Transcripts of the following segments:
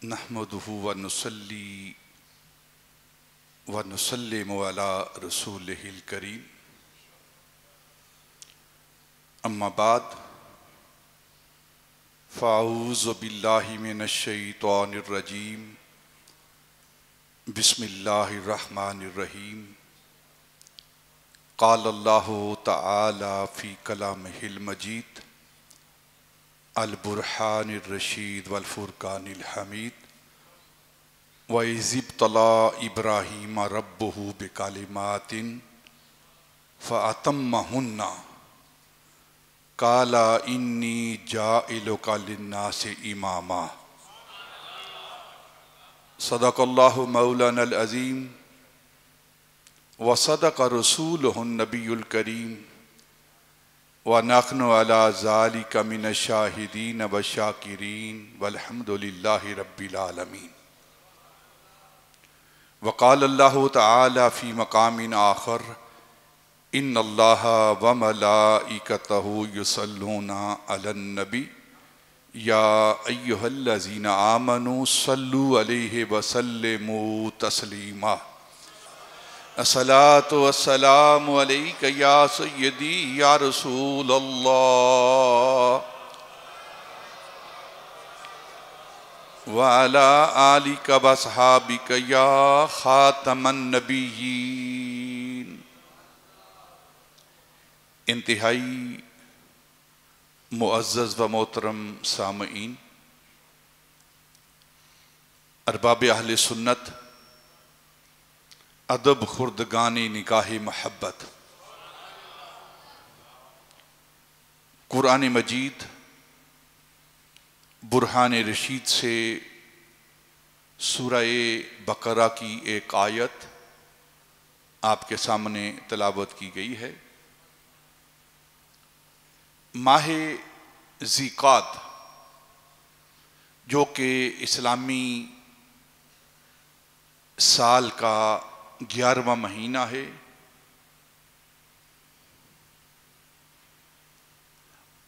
نحمدہ ونصلی ونسلم علی رسولہ الکریم اما بعد فاعوذ باللہ من الشیطان الرجیم بسم اللہ الرحمن الرحیم قال اللہ تعالی فی کلامہ المجید البرہان الرشید والفرقان الحمید وَإِذِ ابْتَلَىٰ إِبْرَاهِيمَ رَبُّهُ بِكَلِمَاتٍ فَأَتَمَّهُنَّ قَالَ إِنِّي جَاعِلُكَ لِلنَّاسِ إِمَامًا صدق اللہ مولانا العظیم وصدق رسولہ النبی الکریم وَنَحْنُ عَلَىٰ ذَلِكَ مِنَ الشَّاهِدِينَ وَالشَّاكِرِينَ وَالْحَمْدُ لِلَّهِ رَبِّ الْعَالَمِينَ وقال اللہ تعالی فی مقام آخر ان اللہ وملائکتہ یصلون علی النبی یا ایہا الذین آمنوا صلوا علیہ وسلموا تسلیما الصلاۃ والسلام علیک یا سیدی یا رسول اللہ وَعَلَىٰ آلِكَ وَأَصْحَابِكَ يَا خَاتَمَ النَّبِيِّينَ انتہائی معزز و محترم سامعین، ارباب اہل سنت، ادب خردگانی نکاح محبت، قرآن مجید برہان رشید سے سورہ بقرہ کی ایک آیت آپ کے سامنے تلاوت کی گئی ہے۔ ماہ ذی قعدہ جو کہ اسلامی سال کا 11واں مہینہ ہے،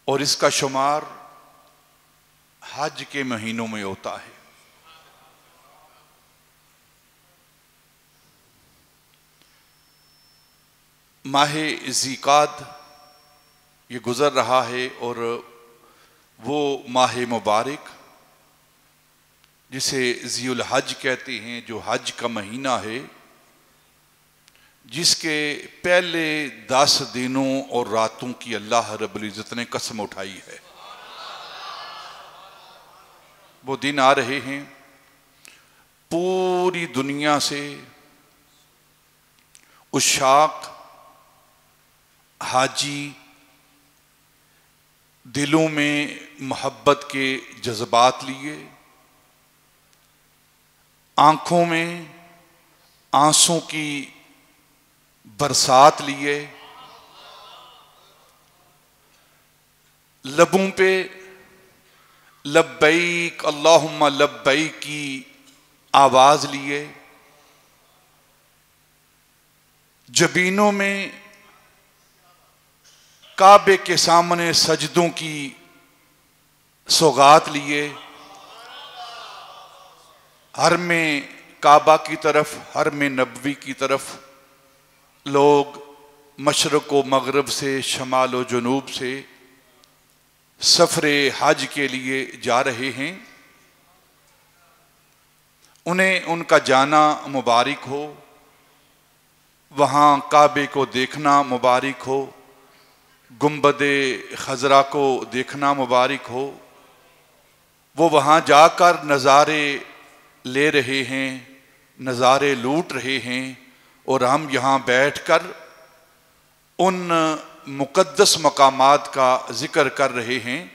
اور اس کا شمار حج کے مہینوں میں ہوتا ہے۔ ماہ ذی قعدہ یہ گزر رہا ہے، اور وہ ماہ مبارک جسے ذی الحج کہتے ہیں، جو حج کا مہینہ ہے، جس کے پہلے 10 دنوں اور راتوں کی اللہ رب العزت نے قسم اٹھائی ہے۔ وہ دن آ رہے ہیں، پوری دنیا سے عشاق، حاجی دلوں میں محبت کے جذبات لیے، آنکھوں میں آنسوں کی برسات لیے، لبوں پہ لبیک اللہم لبیک کی آواز لیے، جبینوں میں کعبے کے سامنے سجدوں کی سوغات لیے، حرم کعبہ کی طرف، حرم نبوی کی طرف لوگ مشرق و مغرب سے، شمال و جنوب سے سفر حج کے لیے جا رہے ہیں۔ انہیں ان کا جانا مبارک ہو، وہاں کعبے کو دیکھنا مبارک ہو، گنبد خضرا کو دیکھنا مبارک ہو۔ وہ وہاں جا کر نظارے لے رہے ہیں، نظارے لوٹ رہے ہیں، اور ہم یہاں بیٹھ کر ان مقدس مقامات کا ذکر کر رہے ہیں،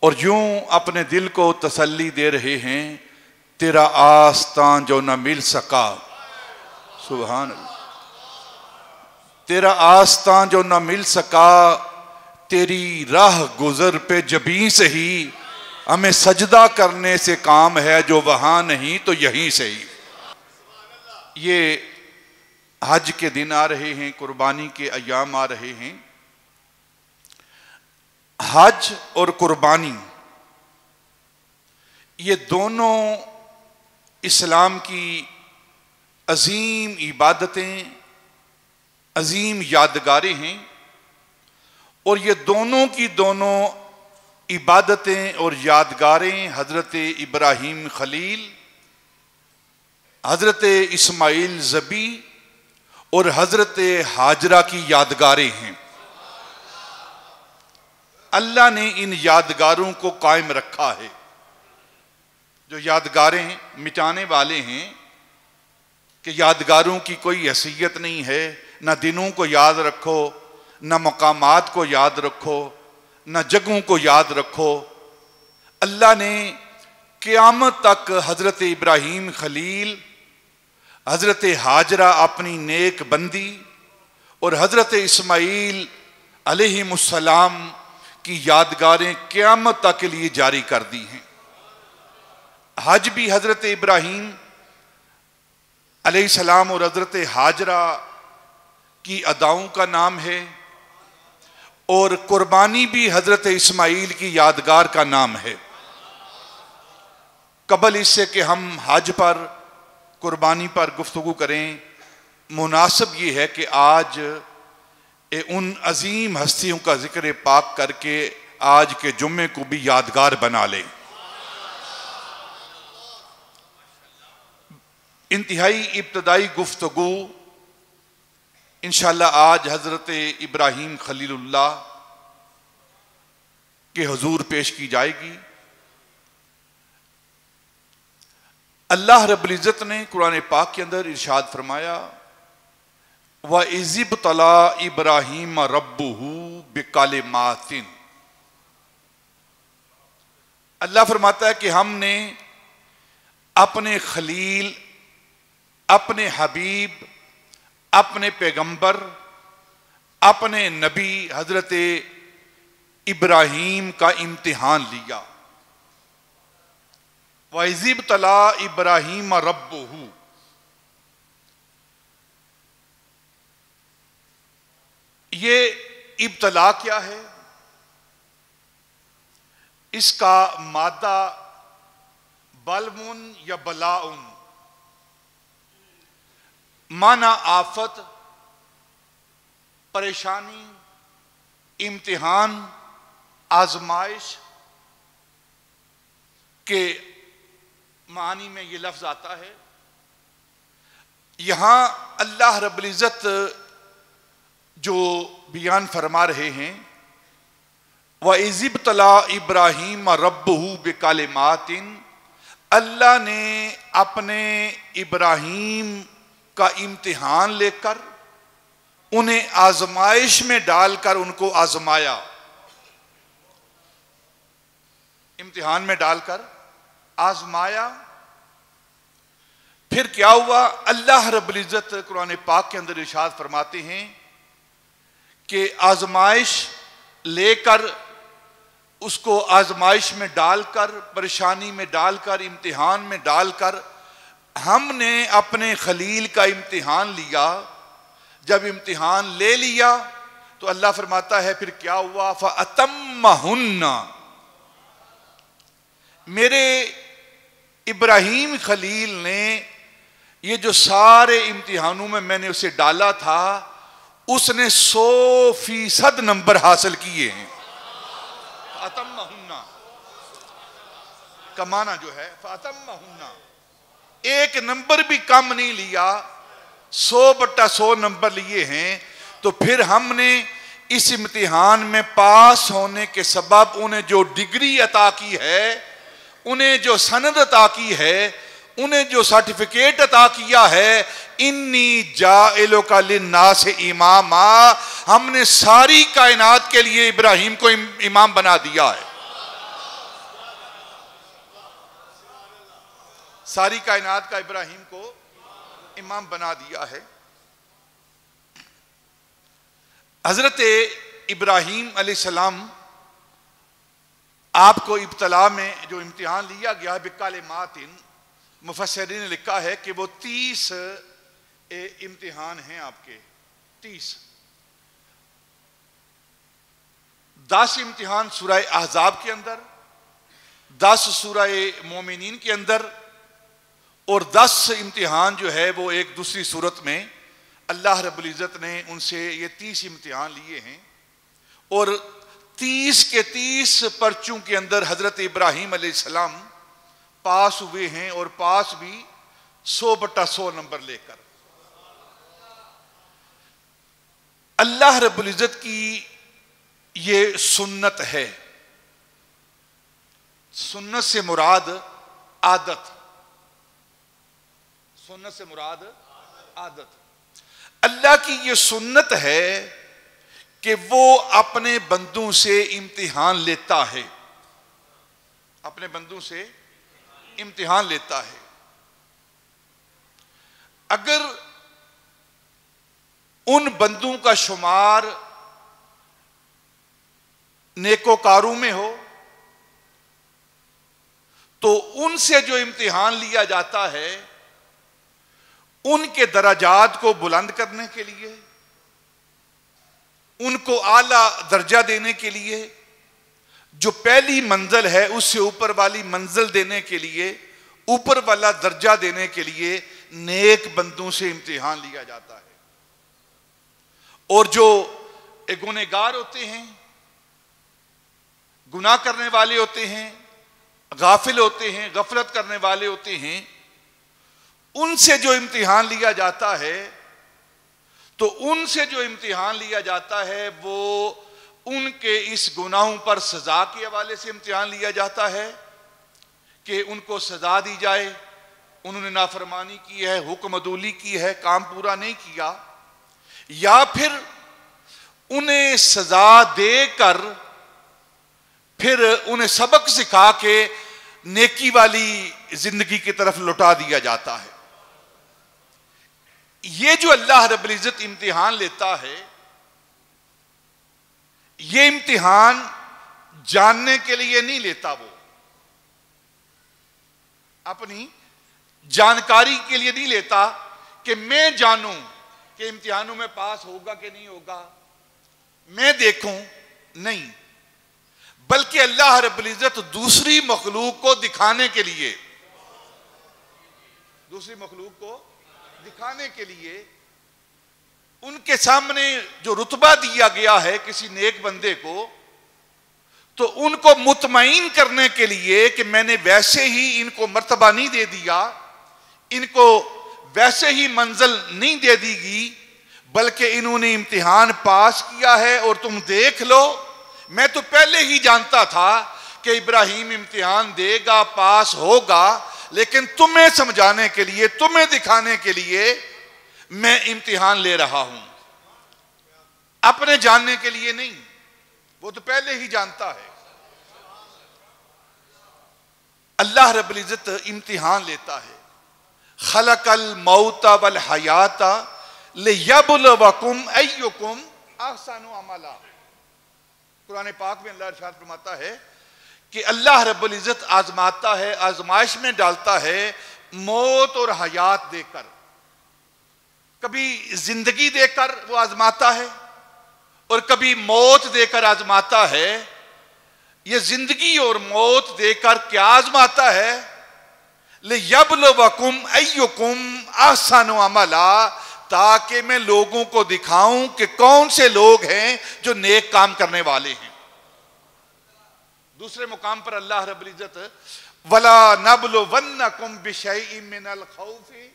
اور یوں اپنے دل کو تسلی دے رہے ہیں، تیرا آستان جو نہ مل سکا، سبحان اللہ، تیرا آستان جو نہ مل سکا، تیری راہ گزر پہ جبیں سے ہی ہمیں سجدہ کرنے سے کام ہے، جو وہاں نہیں تو یہیں سے ہی۔ یہ حج کے دن آ رہے ہیں، قربانی کے ایام آ رہے ہیں۔ حج اور قربانی یہ دونوں اسلام کی عظیم عبادتیں، عظیم یادگاریں ہیں، اور یہ دونوں کی دونوں عبادتیں اور یادگاریں حضرت ابراہیم خلیل، حضرت اسماعیل ذبی اور حضرت ہاجرہ کی یادگاریں ہیں۔ اللہ نے ان یادگاروں کو قائم رکھا ہے۔ جو یادگاریں مٹانے والے ہیں کہ یادگاروں کی کوئی حیثیت نہیں ہے، نہ دنوں کو یاد رکھو، نہ مقامات کو یاد رکھو، نہ جگہوں کو یاد رکھو۔ اللہ نے قیامت تک حضرت ابراہیم خلیل، حضرت ہاجرہ اپنی نیک بندی اور حضرت اسماعیل علیہ السلام کی یادگاریں قیامت تک کے لیے جاری کر دی ہیں۔ حج بھی حضرت ابراہیم علیہ السلام اور حضرت ہاجرہ کی اداؤں کا نام ہے، اور قربانی بھی حضرت اسماعیل کی یادگار کا نام ہے۔ قبل اس سے کہ ہم حج پر، قربانی پر گفتگو کریں، مناسب یہ ہے کہ آج ان عظیم ہستیوں کا ذکر پاک کر کے آج کے جمعے کو بھی یادگار بنا لیں۔ انتہائی ابتدائی گفتگو انشاءاللہ آج حضرت ابراہیم خلیل اللہ کے حضور پیش کی جائے گی۔ اللہ رب العزت نے قرآن پاک کے اندر ارشاد فرمایا، وَإِذِ ابْتَلَىٰ إِبْرَاهِيمَ رَبُّهُ بِكَلِمَاتٍ۔ اللہ فرماتا ہے کہ ہم نے اپنے خلیل، اپنے حبیب، اپنے پیغمبر، اپنے نبی حضرت ابراہیم کا امتحان لیا۔ وَإِذِ ابْتَلَىٰ إِبْرَاهِيمَ رَبُّهُ۔ یہ ابتلا کیا ہے؟ اس کا مادہ بلون یا بلاؤن، معنی آفت، پریشانی، امتحان، آزمائش کے معنی میں یہ لفظ آتا ہے۔ یہاں اللہ رب العزت جو بیان فرما رہے ہیں، وَإِذِ ابْتَلَىٰ إِبْرَاهِيمَ رَبُّهُ بِكَلِمَاتٍ، اللہ نے اپنے ابراہیم کا امتحان لے کر، انہیں آزمائش میں ڈال کر ان کو آزمایا۔ امتحان میں ڈال کر آزمایا۔ پھر کیا ہوا؟ اللہ رب العزت قرآن پاک کے اندر ارشاد فرماتے ہیں کہ آزمائش لے کر، اس کو آزمائش میں ڈال کر، پریشانی میں ڈال کر، امتحان میں ڈال کر ہم نے اپنے خلیل کا امتحان لیا۔ جب امتحان لے لیا تو اللہ فرماتا ہے پھر کیا ہوا؟ فَأَتَمَّهُنَّ، میرے ابراہیم خلیل نے یہ جو سارے امتحانوں میں نے اسے ڈالا تھا، اس نے 100% نمبر حاصل کیے ہیں۔ فَأَتَمَّهُنَّ کا معنی جو ہے فَأَتَمَّهُنَّ، ایک نمبر بھی کم نہیں لیا، 100/100 نمبر لیے ہیں۔ تو پھر ہم نے اس امتحان میں پاس ہونے کے سبب انہیں جو ڈگری عطا کی ہے، انہیں جو سند عطا کی ہے، انہیں جو سرٹیفکیٹ عطا کیا ہے، انی جاعلک للناس اماما، ہم نے ساری کائنات کے لیے ابراہیم کو امام بنا دیا ہے۔ ساری کائنات کا ابراہیم کو امام بنا دیا ہے۔ حضرت ابراہیم علیہ السلام آپ کو ابتلا میں جو امتحان لیا گیا بکلمات، مفسرین نے لکھا ہے کہ وہ 30 امتحان ہیں آپ کے، 30۔ 10 امتحان سورہ احزاب کے اندر، 10 سورہ مومنین کے اندر، اور 10 امتحان جو ہے وہ ایک دوسری صورت میں اللہ رب العزت نے ان سے یہ 30 امتحان لیے ہیں، اور 30 کے 30 پرچوں کے اندر حضرت ابراہیم علیہ السلام پاس ہوئے ہیں، اور پاس بھی 100/100 نمبر لے کر۔ اللہ رب العزت کی یہ سنت ہے۔ سنت سے مراد عادت، سنت سے مراد عادت۔ اللہ کی یہ سنت ہے کہ وہ اپنے بندوں سے امتحان لیتا ہے، اپنے بندوں سے امتحان لیتا ہے۔ اگر ان بندوں کا شمار نیکوکاروں میں ہو تو ان سے جو امتحان لیا جاتا ہے ان کے درجات کو بلند کرنے کے لیے، ان کو اعلیٰ درجہ دینے کے لیے، جو پہلی منزل ہے اس سے اوپر والی منزل دینے کے لیے، اوپر والا درجہ دینے کے لیے نیک بندوں سے امتحان لیا جاتا ہے۔ اور جو گنہگار ہوتے ہیں، گناہ کرنے والے ہوتے ہیں، غافل ہوتے ہیں، غفلت کرنے والے ہوتے ہیں، ان سے جو امتحان لیا جاتا ہے تو ان سے جو امتحان لیا جاتا ہے وہ ان کے اس گناہوں پر سزا کے حوالے سے امتحان لیا جاتا ہے کہ ان کو سزا دی جائے، انہوں نے نافرمانی کی ہے، حکم عدولی کی ہے، کام پورا نہیں کیا، یا پھر انہیں سزا دے کر پھر انہیں سبق سکھا کے نیکی والی زندگی کی طرف لوٹا دیا جاتا ہے۔ یہ جو اللہ رب العزت امتحان لیتا ہے، یہ امتحان جاننے کے لیے نہیں لیتا، وہ اپنی جانکاری کے لیے نہیں لیتا کہ میں جانوں کہ امتحانوں میں پاس ہوگا کہ نہیں ہوگا، میں دیکھوں، نہیں، بلکہ اللہ رب العزت دوسری مخلوق کو دکھانے کے لیے، دوسری مخلوق کو دکھانے کے لیے ان کے سامنے جو رتبہ دیا گیا ہے کسی نیک بندے کو، تو ان کو مطمئن کرنے کے لیے کہ میں نے ویسے ہی ان کو مرتبہ نہیں دے دیا، ان کو ویسے ہی منزل نہیں دے دی گی، بلکہ انہوں نے امتحان پاس کیا ہے، اور تم دیکھ لو، میں تو پہلے ہی جانتا تھا کہ ابراہیم امتحان دے گا، پاس ہوگا، لیکن تمہیں سمجھانے کے لیے، تمہیں دکھانے کے لیے میں امتحان لے رہا ہوں، اپنے جاننے کے لیے نہیں، وہ تو پہلے ہی جانتا ہے۔ اللہ رب العزت امتحان لیتا ہے۔ خلق الموت والحیات لیبلوکم ایکم احسن عملا۔ قرآن پاک میں اللہ ارشاد فرماتا ہے کہ اللہ رب العزت آزماتا ہے، آزمائش میں ڈالتا ہے موت اور حیات دے کر، کبھی زندگی دے کر وہ آزماتا ہے اور کبھی موت دے کر آزماتا ہے۔ یہ زندگی اور موت دے کر کیا آزماتا ہے؟ لِيَبْلُوَكُمْ أَيُّكُمْ أَحْسَنُ عَمَلًا، تاکہ میں لوگوں کو دکھاؤں کہ کون سے لوگ ہیں جو نیک کام کرنے والے ہیں۔ دوسرے مقام پر اللہ رب العزت وَلَا نَبْلُوَنَّكُمْ بِشَيْءٍ مِّنَ الْخَوْفِ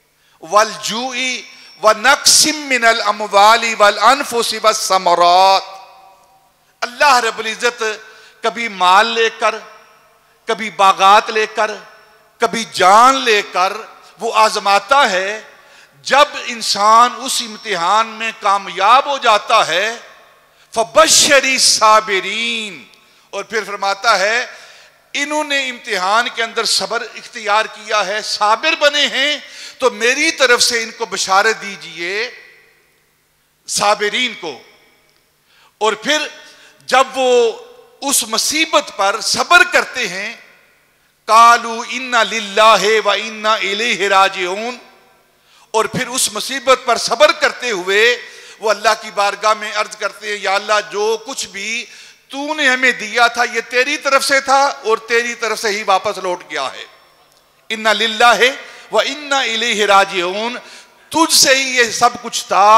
وَالْجُوعِ وَنَقْصٍ مِّنَ الْأَمْوَالِ وَالْأَنفُسِ وَالثَّمَرَاتِ۔ اللہ رب العزت کبھی مال لے کر، کبھی باغات لے کر، کبھی جان لے کر وہ آزماتا ہے۔ جب انسان اس امتحان میں کامیاب ہو جاتا ہے فَبَشَّرِ الصَّابِرِينَ، اور پھر فرماتا ہے انہوں نے امتحان کے اندر صبر اختیار کیا ہے، صابر بنے ہیں، تو میری طرف سے ان کو بشارت دیجئے صابرین کو۔ اور پھر جب وہ اس مصیبت پر صبر کرتے ہیں قَالُوا إِنَّ لِلَّهِ وَإِنَّا إِلَيْهِ رَاجِعُونَ، اور پھر اس مصیبت پر صبر کرتے ہوئے وہ اللہ کی بارگاہ میں عرض کرتے ہیں یا اللہ جو کچھ بھی تو نے ہمیں دیا تھا یہ تیری طرف سے تھا اور تیری طرف سے ہی واپس لوٹ گیا ہے. اِنَّ لِلَّهِ وَإِنَّا إِلَيْهِ راجعون. تجھ سے ہی یہ سب کچھ تھا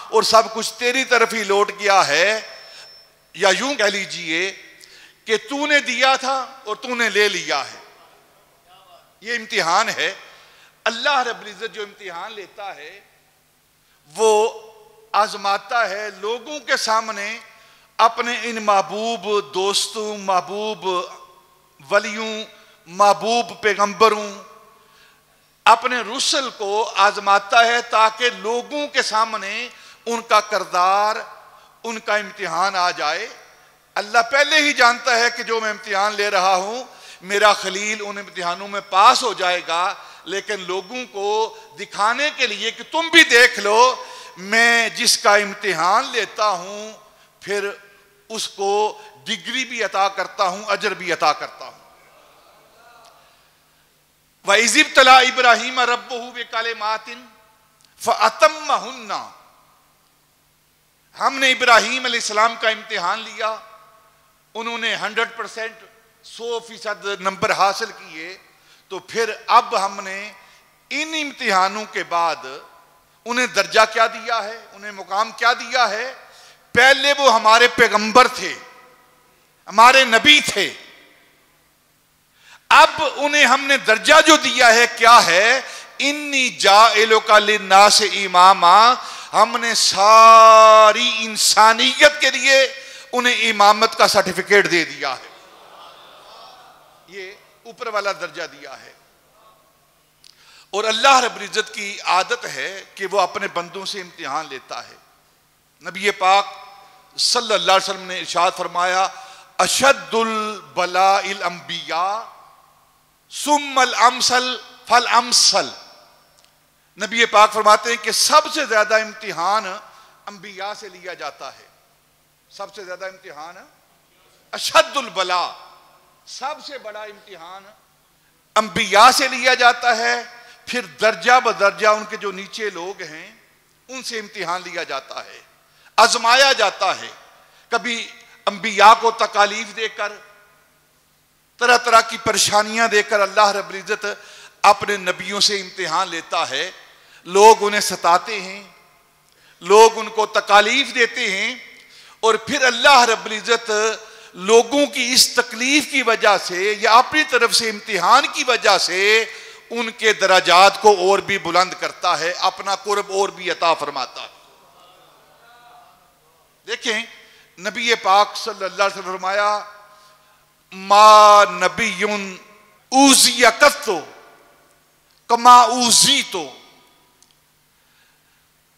اور سب کچھ تیری طرف ہی لوٹ گیا ہے. یا یوں کہہ لیجئے کہ تو نے دیا تھا اور تو نے لے لیا ہے. یہ امتحان ہے. اللہ رب العزت جو امتحان لیتا ہے وہ آزماتا ہے لوگوں کے سامنے اپنے ان محبوب دوستوں، محبوب ولیوں، محبوب پیغمبروں، اپنے رسل کو آزماتا ہے تاکہ لوگوں کے سامنے ان کا کردار، ان کا امتحان آ جائے. اللہ پہلے ہی جانتا ہے کہ جو میں امتحان لے رہا ہوں میرا خلیل ان امتحانوں میں پاس ہو جائے گا، لیکن لوگوں کو دکھانے کے لیے کہ تم بھی دیکھ لو میں جس کا امتحان لیتا ہوں پھر اس کو ڈگری بھی عطا کرتا ہوں، اجر بھی عطا کرتا ہوں. وَإِذِ ابْتَلَىٰ إِبْرَاهِيمَ رَبُّهُ بِكَلِمَاتٍ فَأَتَمَّهُنَّ. ہم نے ابراہیم علیہ السلام کا امتحان لیا، انہوں نے 100%، 100% نمبر حاصل کیے. تو پھر اب ہم نے ان امتحانوں کے بعد انہیں درجہ کیا دیا ہے، انہیں مقام کیا دیا ہے. پہلے وہ ہمارے پیغمبر تھے، ہمارے نبی تھے. اب انہیں ہم نے درجہ جو دیا ہے کیا ہے، انی جاعلک للناس اماما. ہم نے ساری انسانیت کے لیے انہیں امامت کا سرٹیفکیٹ دے دیا ہے. یہ اوپر والا درجہ دیا ہے. اور اللہ رب العزت کی عادت ہے کہ وہ اپنے بندوں سے امتحان لیتا ہے. نبی پاک صلی اللہ علیہ وسلم نے ارشاد فرمایا اشد البلاء الانبیاء ثم الامثل فالامثل. نبی پاک فرماتے ہیں کہ سب سے زیادہ امتحان انبیاء سے لیا جاتا ہے. سب سے زیادہ امتحان اشد البلاء، سب سے بڑا امتحان انبیاء سے لیا جاتا ہے. پھر درجہ بدرجہ ان کے جو نیچے لوگ ہیں ان سے امتحان لیا جاتا ہے، آزمایا جاتا ہے. کبھی انبیاء کو تکالیف دے کر، طرح طرح کی پریشانیاں دے کر اللہ رب العزت اپنے نبیوں سے امتحان لیتا ہے. لوگ انہیں ستاتے ہیں، لوگ ان کو تکالیف دیتے ہیں، اور پھر اللہ رب العزت لوگوں کی اس تکلیف کی وجہ سے یا اپنی طرف سے امتحان کی وجہ سے ان کے درجات کو اور بھی بلند کرتا ہے، اپنا قرب اور بھی عطا فرماتا ہے. دیکھیں نبی پاک صلی اللہ علیہ وسلم فرمایا ما نبی اوذی قط کما اوذیت.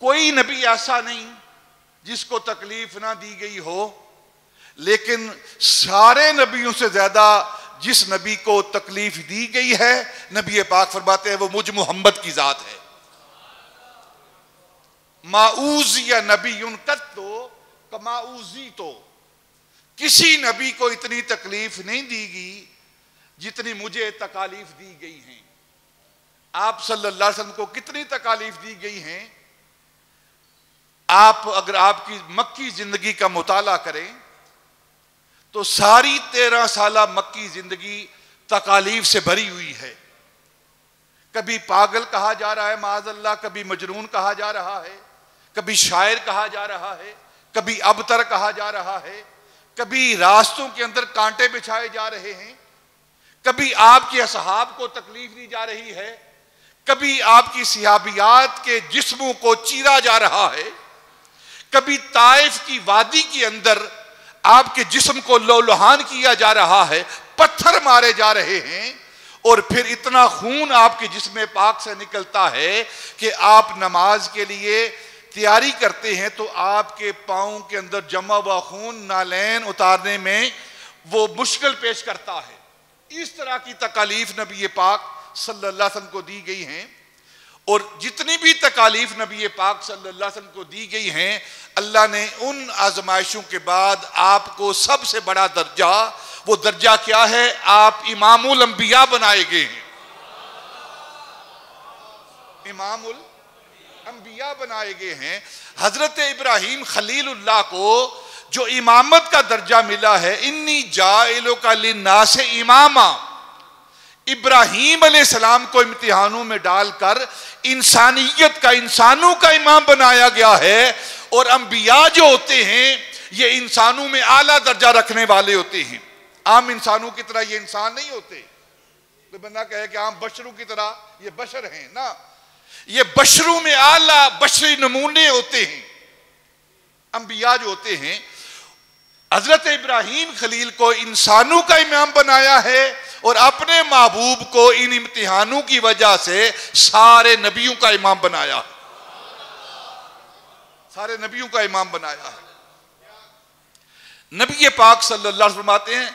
کوئی نبی ایسا نہیں جس کو تکلیف نہ دی گئی ہو، لیکن سارے نبیوں سے زیادہ جس نبی کو تکلیف دی گئی ہے نبی پاک فرماتے ہیں وہ مجھ محمد کی ذات ہے. ما اوذی نبی قط کما اوذیت. کسی نبی کو اتنی تکلیف نہیں دی گئی جتنی مجھے تکالیف دی گئی ہیں. آپ صلی اللہ علیہ وسلم کو کتنی تکالیف دی گئی ہیں. آپ اگر آپ کی مکی زندگی کا مطالعہ کریں تو ساری 13 سالہ مکی زندگی تکالیف سے بھری ہوئی ہے. کبھی پاگل کہا جا رہا ہے معاذ اللہ، کبھی مجنون کہا جا رہا ہے، کبھی شاعر کہا جا رہا ہے، کبھی ابتر کہا جا رہا ہے، کبھی راستوں کے اندر کانٹے بچھائے جا رہے ہیں، کبھی آپ کے اصحاب کو تکلیف دی جا رہی ہے، کبھی آپ کی صحابیات کے جسموں کو چیرا جا رہا ہے، کبھی طائف کی وادی کے اندر آپ کے جسم کو لولہان کیا جا رہا ہے، پتھر مارے جا رہے ہیں، اور پھر اتنا خون آپ کے جسم پاک سے نکلتا ہے کہ آپ نماز کے لیے تیاری کرتے ہیں تو آپ کے پاؤں کے اندر جمع ہوا خون نالین اتارنے میں وہ مشکل پیش کرتا ہے. اس طرح کی تکالیف نبی پاک صلی اللہ علیہ وسلم کو دی گئی ہیں. اور جتنی بھی تکالیف نبی پاک صلی اللہ علیہ وسلم کو دی گئی ہیں اللہ نے ان آزمائشوں کے بعد آپ کو سب سے بڑا درجہ، وہ درجہ کیا ہے، آپ امام الانبیاء بنائے گئے ہیں. امام الانبیاء بنائے گئے ہیں. حضرت ابراہیم خلیل اللہ کو جو امامت کا درجہ ملا ہے، انی جاعلک للناس اماما، ابراہیم علیہ السلام کو امتحانوں میں ڈال کر انسانیت کا، انسانوں کا امام بنایا گیا ہے، اور انبیاء جو ہوتے ہیں یہ انسانوں میں اعلیٰ درجہ رکھنے والے ہوتے ہیں۔ عام انسانوں کی طرح یہ انسان نہیں ہوتے، کوئی بندہ کہے کہ عام بشروں کی طرح یہ بشر ہیں، نا، یہ بشروں میں اعلیٰ بشری نمونے ہوتے ہیں۔ انبیاء جو ہوتے ہیں، حضرت ابراہیم خلیل کو انسانوں کا امام بنایا ہے، اور اپنے محبوب کو ان امتحانوں کی وجہ سے سارے نبیوں کا امام بنایا ہے، سارے نبیوں کا امام بنایا ہے۔ نبی پاک صلی اللہ علیہ وسلم فرماتے ہیں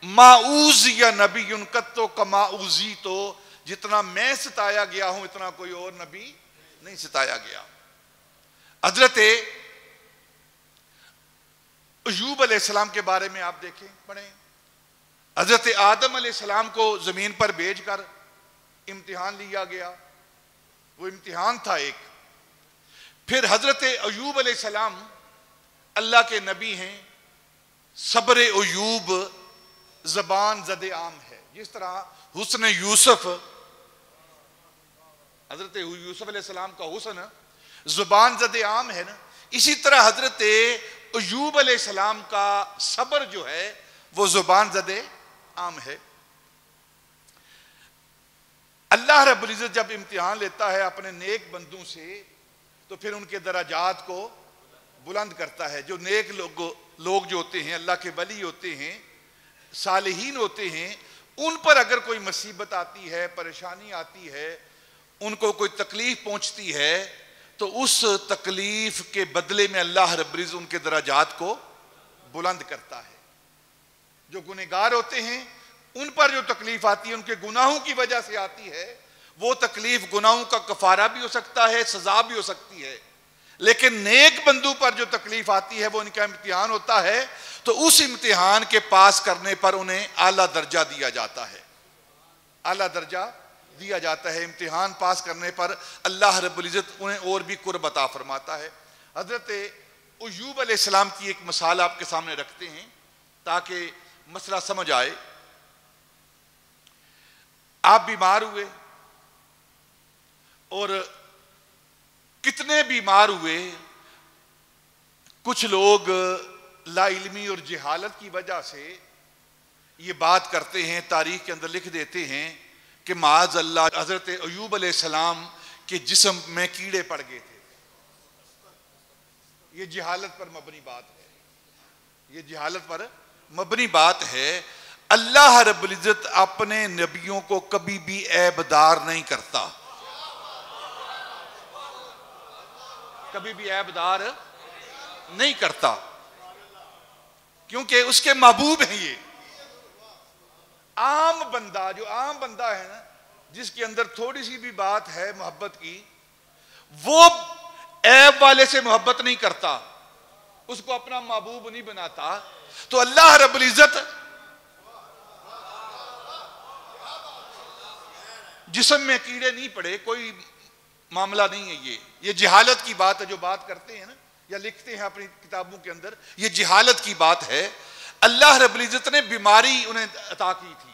ما اوذی نبی قط کما اوذیت، جتنا میں ستایا گیا ہوں اتنا کوئی اور نبی نہیں ستایا گیا۔ حضرت ایوب علیہ السلام کے بارے میں آپ دیکھیں، پڑھیں، حضرت آدم علیہ السلام کو زمین پر بھیج کر امتحان لیا گیا، وہ امتحان تھا ایک۔ پھر حضرت ایوب علیہ السلام اللہ کے نبی ہیں، صبر ایوب زبان زد عام ہے، جس طرح حسن یوسف، حضرت یوسف علیہ السلام کا حسن زبان زد عام ہے نا، اسی طرح حضرت ایوب علیہ السلام کا صبر جو ہے وہ زبان زد عام ہے۔ اللہ رب العزت جب امتحان لیتا ہے اپنے نیک بندوں سے تو پھر ان کے درجات کو بلند کرتا ہے۔ جو نیک لوگ جو ہوتے ہیں، اللہ کے ولی ہوتے ہیں، صالحین ہوتے ہیں، ان پر اگر کوئی مصیبت آتی ہے، پریشانی آتی ہے، ان کو کوئی تکلیف پہنچتی ہے، تو اس تکلیف کے بدلے میں اللہ رب العزت ان کے درجات کو بلند کرتا ہے۔ جو گنہگار ہوتے ہیں ان پر جو تکلیف آتی ہے ان کے گناہوں کی وجہ سے آتی ہے، وہ تکلیف گناہوں کا کفارہ بھی ہو سکتا ہے، سزا بھی ہو سکتی ہے، لیکن نیک بندوں پر جو تکلیف آتی ہے وہ ان کا امتحان ہوتا ہے، تو اس امتحان کے پاس کرنے پر انہیں اعلیٰ درجہ دیا جاتا ہے، اعلیٰ درجہ دیا جاتا ہے۔ امتحان پاس کرنے پر اللہ رب العزت انہیں اور بھی قرب عطا فرماتا ہے۔ حضرت ایوب علیہ السلام کی ایک مثال آپ کے سامنے رکھتے ہیں تاکہ مسئلہ سمجھ آئے۔ آپ بیمار ہوئے، اور کتنے بیمار ہوئے، کچھ لوگ لا علمی اور جہالت کی وجہ سے یہ بات کرتے ہیں، تاریخ کے اندر لکھ دیتے ہیں کہ معاذ اللہ حضرت ایوب علیہ السلام کے جسم میں کیڑے پڑ گئے تھے۔ یہ جہالت پر مبنی بات ہے، یہ جہالت پر مبنی بات ہے۔ اللہ رب العزت اپنے نبیوں کو کبھی بھی عیب دار نہیں کرتا، کبھی بھی عیب دار نہیں کرتا، کیونکہ اس کے محبوب ہیں۔ یہ عام بندہ، جو عام بندہ ہے نا، جس کے اندر تھوڑی سی بھی بات ہے محبت کی، وہ عیب والے سے محبت نہیں کرتا، اس کو اپنا محبوب نہیں بناتا۔ تو اللہ رب العزت جسم میں کیڑے نہیں پڑے، کوئی معاملہ نہیں ہے۔ یہ جہالت کی بات ہے، جو بات کرتے ہیں نا یا لکھتے ہیں اپنی کتابوں کے اندر، یہ جہالت کی بات ہے۔ اللہ رب العزت نے بیماری انہیں عطا کی تھی،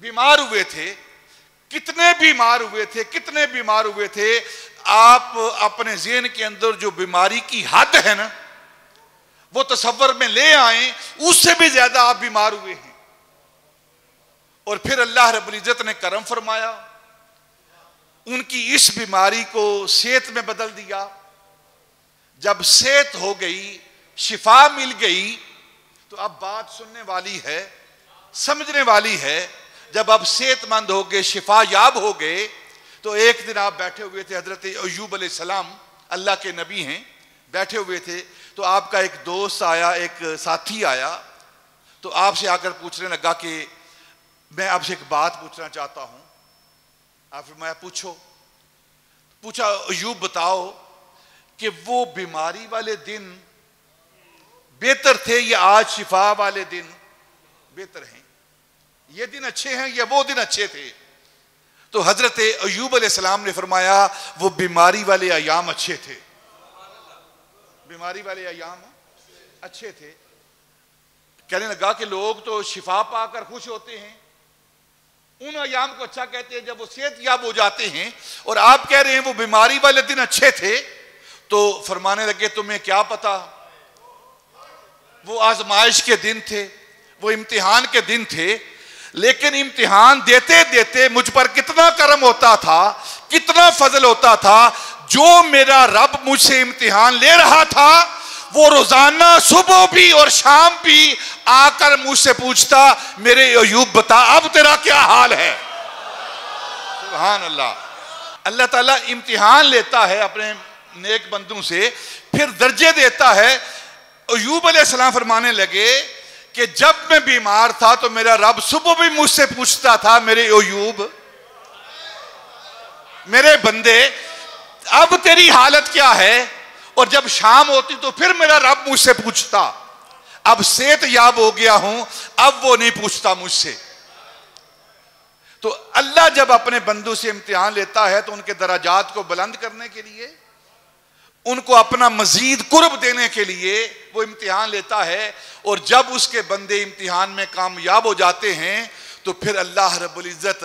بیمار ہوئے تھے، کتنے بیمار ہوئے تھے، کتنے بیمار ہوئے تھے۔ آپ اپنے ذہن کے اندر جو بیماری کی حد ہے نا وہ تصور میں لے آئیں، اس سے بھی زیادہ آپ بیمار ہوئے ہیں، اور پھر اللہ رب العزت نے کرم فرمایا، ان کی اس بیماری کو صحت میں بدل دیا۔ جب صحت ہو گئی، شفا مل گئی، تو اب بات سننے والی ہے، سمجھنے والی ہے۔ جب آپ صحت مند ہو گئے، شفا یاب ہو گئے، تو ایک دن آپ بیٹھے ہوئے تھے، حضرت ایوب علیہ السلام اللہ کے نبی ہیں، بیٹھے ہوئے تھے، تو آپ کا ایک دوست آیا، ایک ساتھی آیا، تو آپ سے آ کر پوچھنے لگا کہ میں آپ سے ایک بات پوچھنا چاہتا ہوں۔ آپ فرمایا پوچھو۔ پوچھا ایوب بتاؤ کہ وہ بیماری والے دن بہتر تھے یا آج شفا والے دن بہتر ہیں؟ یہ دن اچھے ہیں یا وہ دن اچھے تھے؟ تو حضرت ایوب علیہ السلام نے فرمایا وہ بیماری والے ایام اچھے تھے، بیماری والے ایام اچھے تھے. کہنے لگا کہ لوگ تو شفا پا کر خوش ہوتے ہیں, ان ایام کو اچھا کہتے ہیں جب وہ صحت یاب ہو جاتے ہیں, اور آپ کہہ رہے ہیں وہ بیماری والے دن اچھے تھے. تو فرمانے لگے تمہیں کیا پتا, وہ آزمائش کے دن تھے, وہ امتحان کے دن تھے, لیکن امتحان دیتے دیتے مجھ پر کتنا کرم ہوتا تھا, کتنا فضل ہوتا تھا. جو میرا رب مجھ سے امتحان لے رہا تھا وہ روزانہ صبح بھی اور شام بھی آ کر مجھ سے پوچھتا, میرے ایوب بتا اب تیرا کیا حال ہے. سبحان اللہ. اللہ تعالیٰ امتحان لیتا ہے اپنے نیک بندوں سے, پھر درجے دیتا ہے. ایوب علیہ السلام فرمانے لگے کہ جب میں بیمار تھا تو میرا رب صبح بھی مجھ سے پوچھتا تھا, میرے ایوب, میرے بندے اب تیری حالت کیا ہے. اور جب شام ہوتی تو پھر میرا رب مجھ سے پوچھتا. اب صحت یاب ہو گیا ہوں, اب وہ نہیں پوچھتا مجھ سے. تو اللہ جب اپنے بندوں سے امتحان لیتا ہے تو ان کے درجات کو بلند کرنے کے لیے, ان کو اپنا مزید قرب دینے کے لیے وہ امتحان لیتا ہے. اور جب اس کے بندے امتحان میں کامیاب ہو جاتے ہیں تو پھر اللہ رب العزت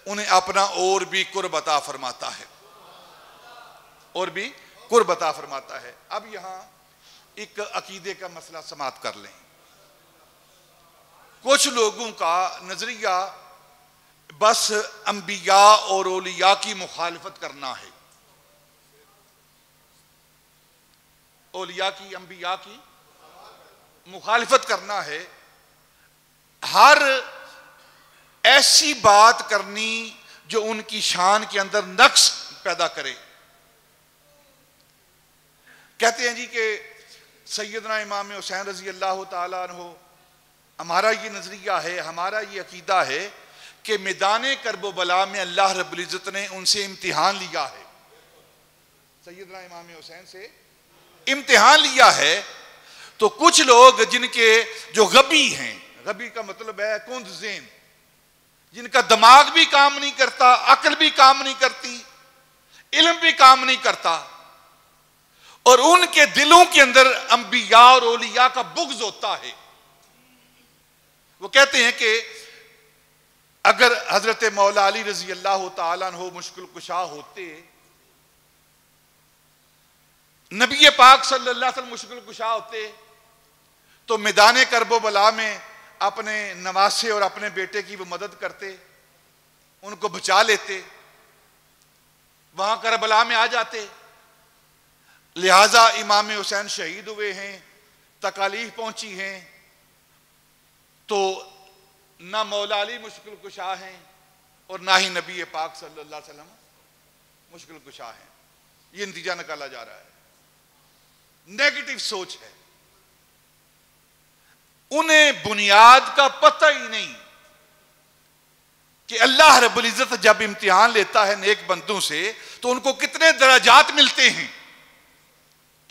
انہیں اپنا اور بھی قرب عطا فرماتا ہے, اور بھی قرب عطا فرماتا ہے. اب یہاں ایک عقیدے کا مسئلہ سماعت کر لیں. کچھ لوگوں کا نظریہ بس انبیاء اور اولیاء کی مخالفت کرنا ہے, اولیاء کی انبیاء کی مخالفت کرنا ہے. ہر ایسی بات کرنی جو ان کی شان کے اندر نقص پیدا کرے. کہتے ہیں جی کہ سیدنا امام حسین رضی اللہ تعالیٰ عنہ, ہمارا یہ نظریہ ہے, ہمارا یہ عقیدہ ہے کہ میدان کرب و بلا میں اللہ رب العزت نے ان سے امتحان لیا ہے, سیدنا امام حسین سے امتحان لیا ہے. تو کچھ لوگ جن کے جو غبی ہیں, غبی کا مطلب ہے کند ذہن, جن کا دماغ بھی کام نہیں کرتا, عقل بھی کام نہیں کرتی, علم بھی کام نہیں کرتا, اور ان کے دلوں کے اندر انبیاء اور اولیاء کا بغض ہوتا ہے. وہ کہتے ہیں کہ اگر حضرت مولا علی رضی اللہ تعالیٰ عنہ مشکل کشا ہوتے, نبی پاک صلی اللہ علیہ وسلم مشکل کشا ہوتے, تو میدان کرب و بلا میں اپنے نواسے اور اپنے بیٹے کی وہ مدد کرتے, ان کو بچا لیتے, وہاں کربلا میں آ جاتے. لہٰذا امام حسین شہید ہوئے ہیں, تکالیف پہنچی ہیں, تو نہ مولا علی مشکل کشا ہیں اور نہ ہی نبی پاک صلی اللہ علیہ وسلم مشکل کشا ہیں. یہ نتیجہ نکالا جا رہا ہے. نیگیٹو سوچ ہے, انہیں بنیاد کا پتہ ہی نہیں کہ اللہ رب العزت جب امتحان لیتا ہے نیک بندوں سے تو ان کو کتنے درجات ملتے ہیں,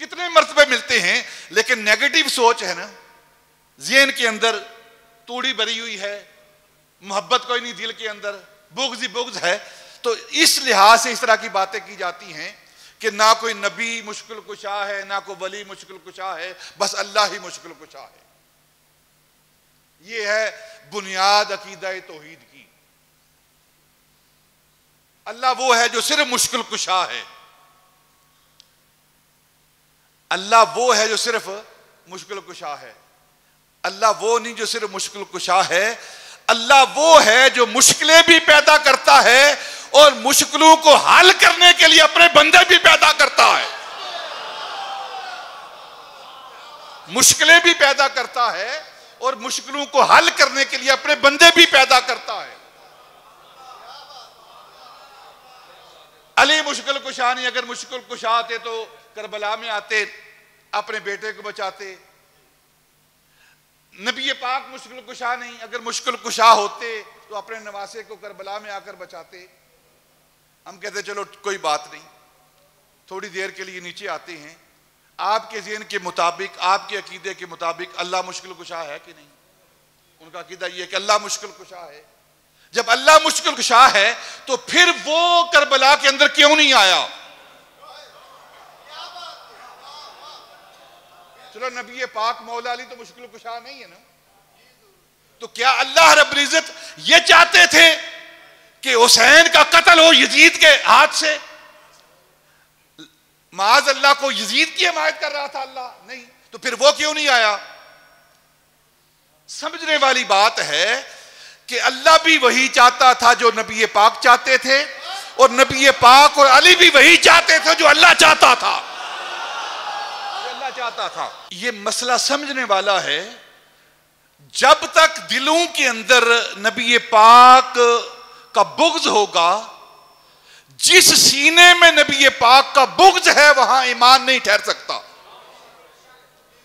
کتنے مرتبے ملتے ہیں. لیکن نیگیٹو سوچ ہے نا, ذہن کے اندر توڑی بری ہوئی ہے, محبت کوئی نہیں دل کے اندر, بغض ہی بغض ہے. تو اس لحاظ سے اس طرح کی باتیں کی جاتی ہیں کہ نہ کوئی نبی مشکل کشا ہے, نہ کوئی ولی مشکل کشا ہے, بس اللہ ہی مشکل کشا ہے. یہ ہے بنیاد عقیدہ توحید کی. اللہ وہ ہے جو صرف مشکل کشا ہے, اللہ وہ ہے جو صرف مشکل کشا ہے. اللہ وہ نہیں جو صرف مشکل کشا ہے, اللہ وہ ہے جو مشکلیں بھی پیدا کرتا ہے اور مشکلوں کو حل کرنے کے لیے اپنے بندے بھی پیدا کرتا ہے. مشکلیں بھی پیدا کرتا ہے اور مشکلوں کو حل کرنے کے لیے اپنے بندے بھی پیدا کرتا ہے. علی مشکل کشا نہیں, اگر مشکل کشا آتے تو کربلا میں آتے, اپنے بیٹے کو بچاتے. نبی پاک مشکل کشا نہیں, اگر مشکل کشا ہوتے تو اپنے نواسے کو کربلا میں آ کر بچاتے. ہم کہتے چلو کوئی بات نہیں, تھوڑی دیر کے لیے نیچے آتے ہیں. آپ کے ذہن کے مطابق, آپ کے عقیدے کے مطابق اللہ مشکل کشا ہے کہ نہیں؟ ان کا عقیدہ یہ ہے کہ اللہ مشکل کشا ہے. جب اللہ مشکل کشا ہے تو پھر وہ کربلا کے اندر کیوں نہیں آیا؟ چلو نبی پاک مولا علی تو مشکل کشا نہیں ہے نا. تو کیا اللہ رب العزت یہ چاہتے تھے کہ حسین کا قتل ہو یزید کے ہاتھ سے؟ معاذ اللہ کو یزید کی حمایت کر رہا تھا اللہ؟ نہیں. تو پھر وہ کیوں نہیں آیا؟ سمجھنے والی بات ہے کہ اللہ بھی وہی چاہتا تھا جو نبی پاک چاہتے تھے، اور نبی پاک اور علی بھی وہی چاہتے تھے جو اللہ چاہتا تھا. یہ مسئلہ سمجھنے والا ہے. جب تک دلوں کے اندر نبی پاک کا بغض ہوگا، جس سینے میں نبی پاک کا بغض ہے وہاں ایمان نہیں ٹھہر سکتا.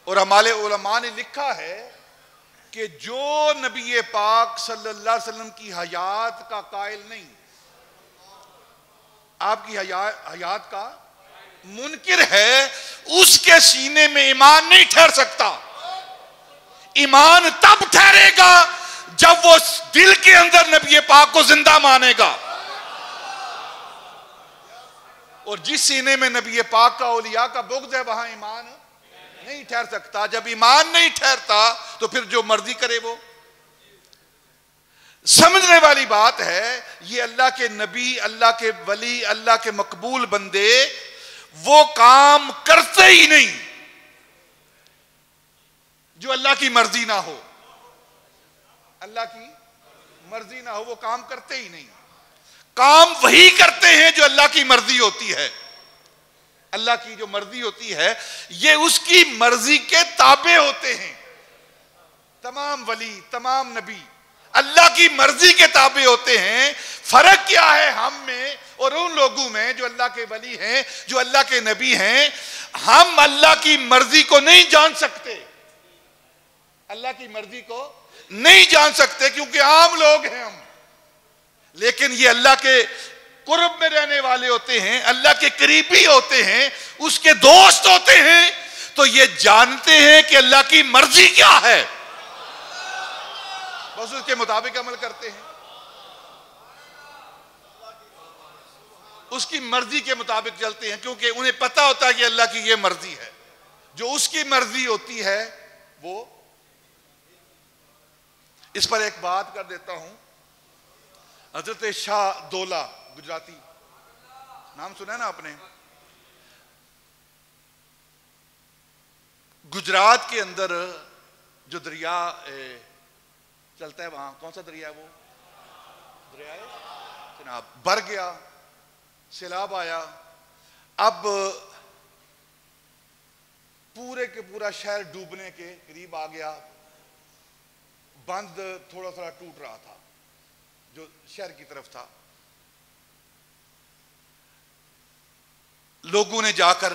اور ہمارے علماء نے لکھا ہے کہ جو نبی پاک صلی اللہ علیہ وسلم کی حیات کا قائل نہیں، آپ کی حیات کا منکر ہے، اس کے سینے میں ایمان نہیں ٹھہر سکتا. ایمان تب ٹھہرے گا جب وہ دل کے اندر نبی پاک کو زندہ مانے گا. اور جس سینے میں نبی پاک کا اولیاء کا بغض ہے وہاں ایمان نہیں ٹھہر سکتا. جب ایمان نہیں ٹھہرتا تو پھر جو مرضی کرے وہ. سمجھنے والی بات ہے یہ اللہ کے نبی، اللہ کے ولی، اللہ کے مقبول بندے وہ کام کرتے ہی نہیں جو اللہ کی مرضی نہ ہو. اللہ کی مرضی نہ ہو وہ کام کرتے ہی نہیں. کام وہی کرتے ہیں جو اللہ کی مرضی ہوتی ہے. اللہ کی جو مرضی ہوتی ہے یہ اس کی مرضی کے تابع ہوتے ہیں. تمام ولی، تمام نبی اللہ کی مرضی کے تابع ہوتے ہیں. فرق کیا ہے ہم میں اور ان لوگوں میں جو اللہ کے ولی ہیں، جو اللہ کے نبی ہیں؟ ہم اللہ کی مرضی کو نہیں جان سکتے. اللہ کی مرضی کو نہیں جان سکتے کیونکہ عام لوگ ہیں ہم. لیکن یہ اللہ کے قرب میں رہنے والے ہوتے ہیں، اللہ کے قریبی ہوتے ہیں، اس کے دوست ہوتے ہیں، تو یہ جانتے ہیں کہ اللہ کی مرضی کیا ہے، بس اس کے مطابق عمل کرتے ہیں. اس کی مرضی کے مطابق چلتے ہیں کیونکہ انہیں پتا ہوتا ہے کہ اللہ کی یہ مرضی ہے. جو اس کی مرضی ہوتی ہے وہ. اس پر ایک بات کر دیتا ہوں. حضرت شاہ دولہ گجراتی، نام سنا ہے نا آپ نے؟ گجرات کے اندر جو دریا چلتا ہے وہاں، کون سا دریا ہے وہ؟ دریا جناب بھر گیا، سیلاب آیا. اب پورے کے پورا شہر ڈوبنے کے قریب آ گیا. بند تھوڑا تھوڑا ٹوٹ رہا تھا جو شہر کی طرف تھا. لوگوں نے جا کر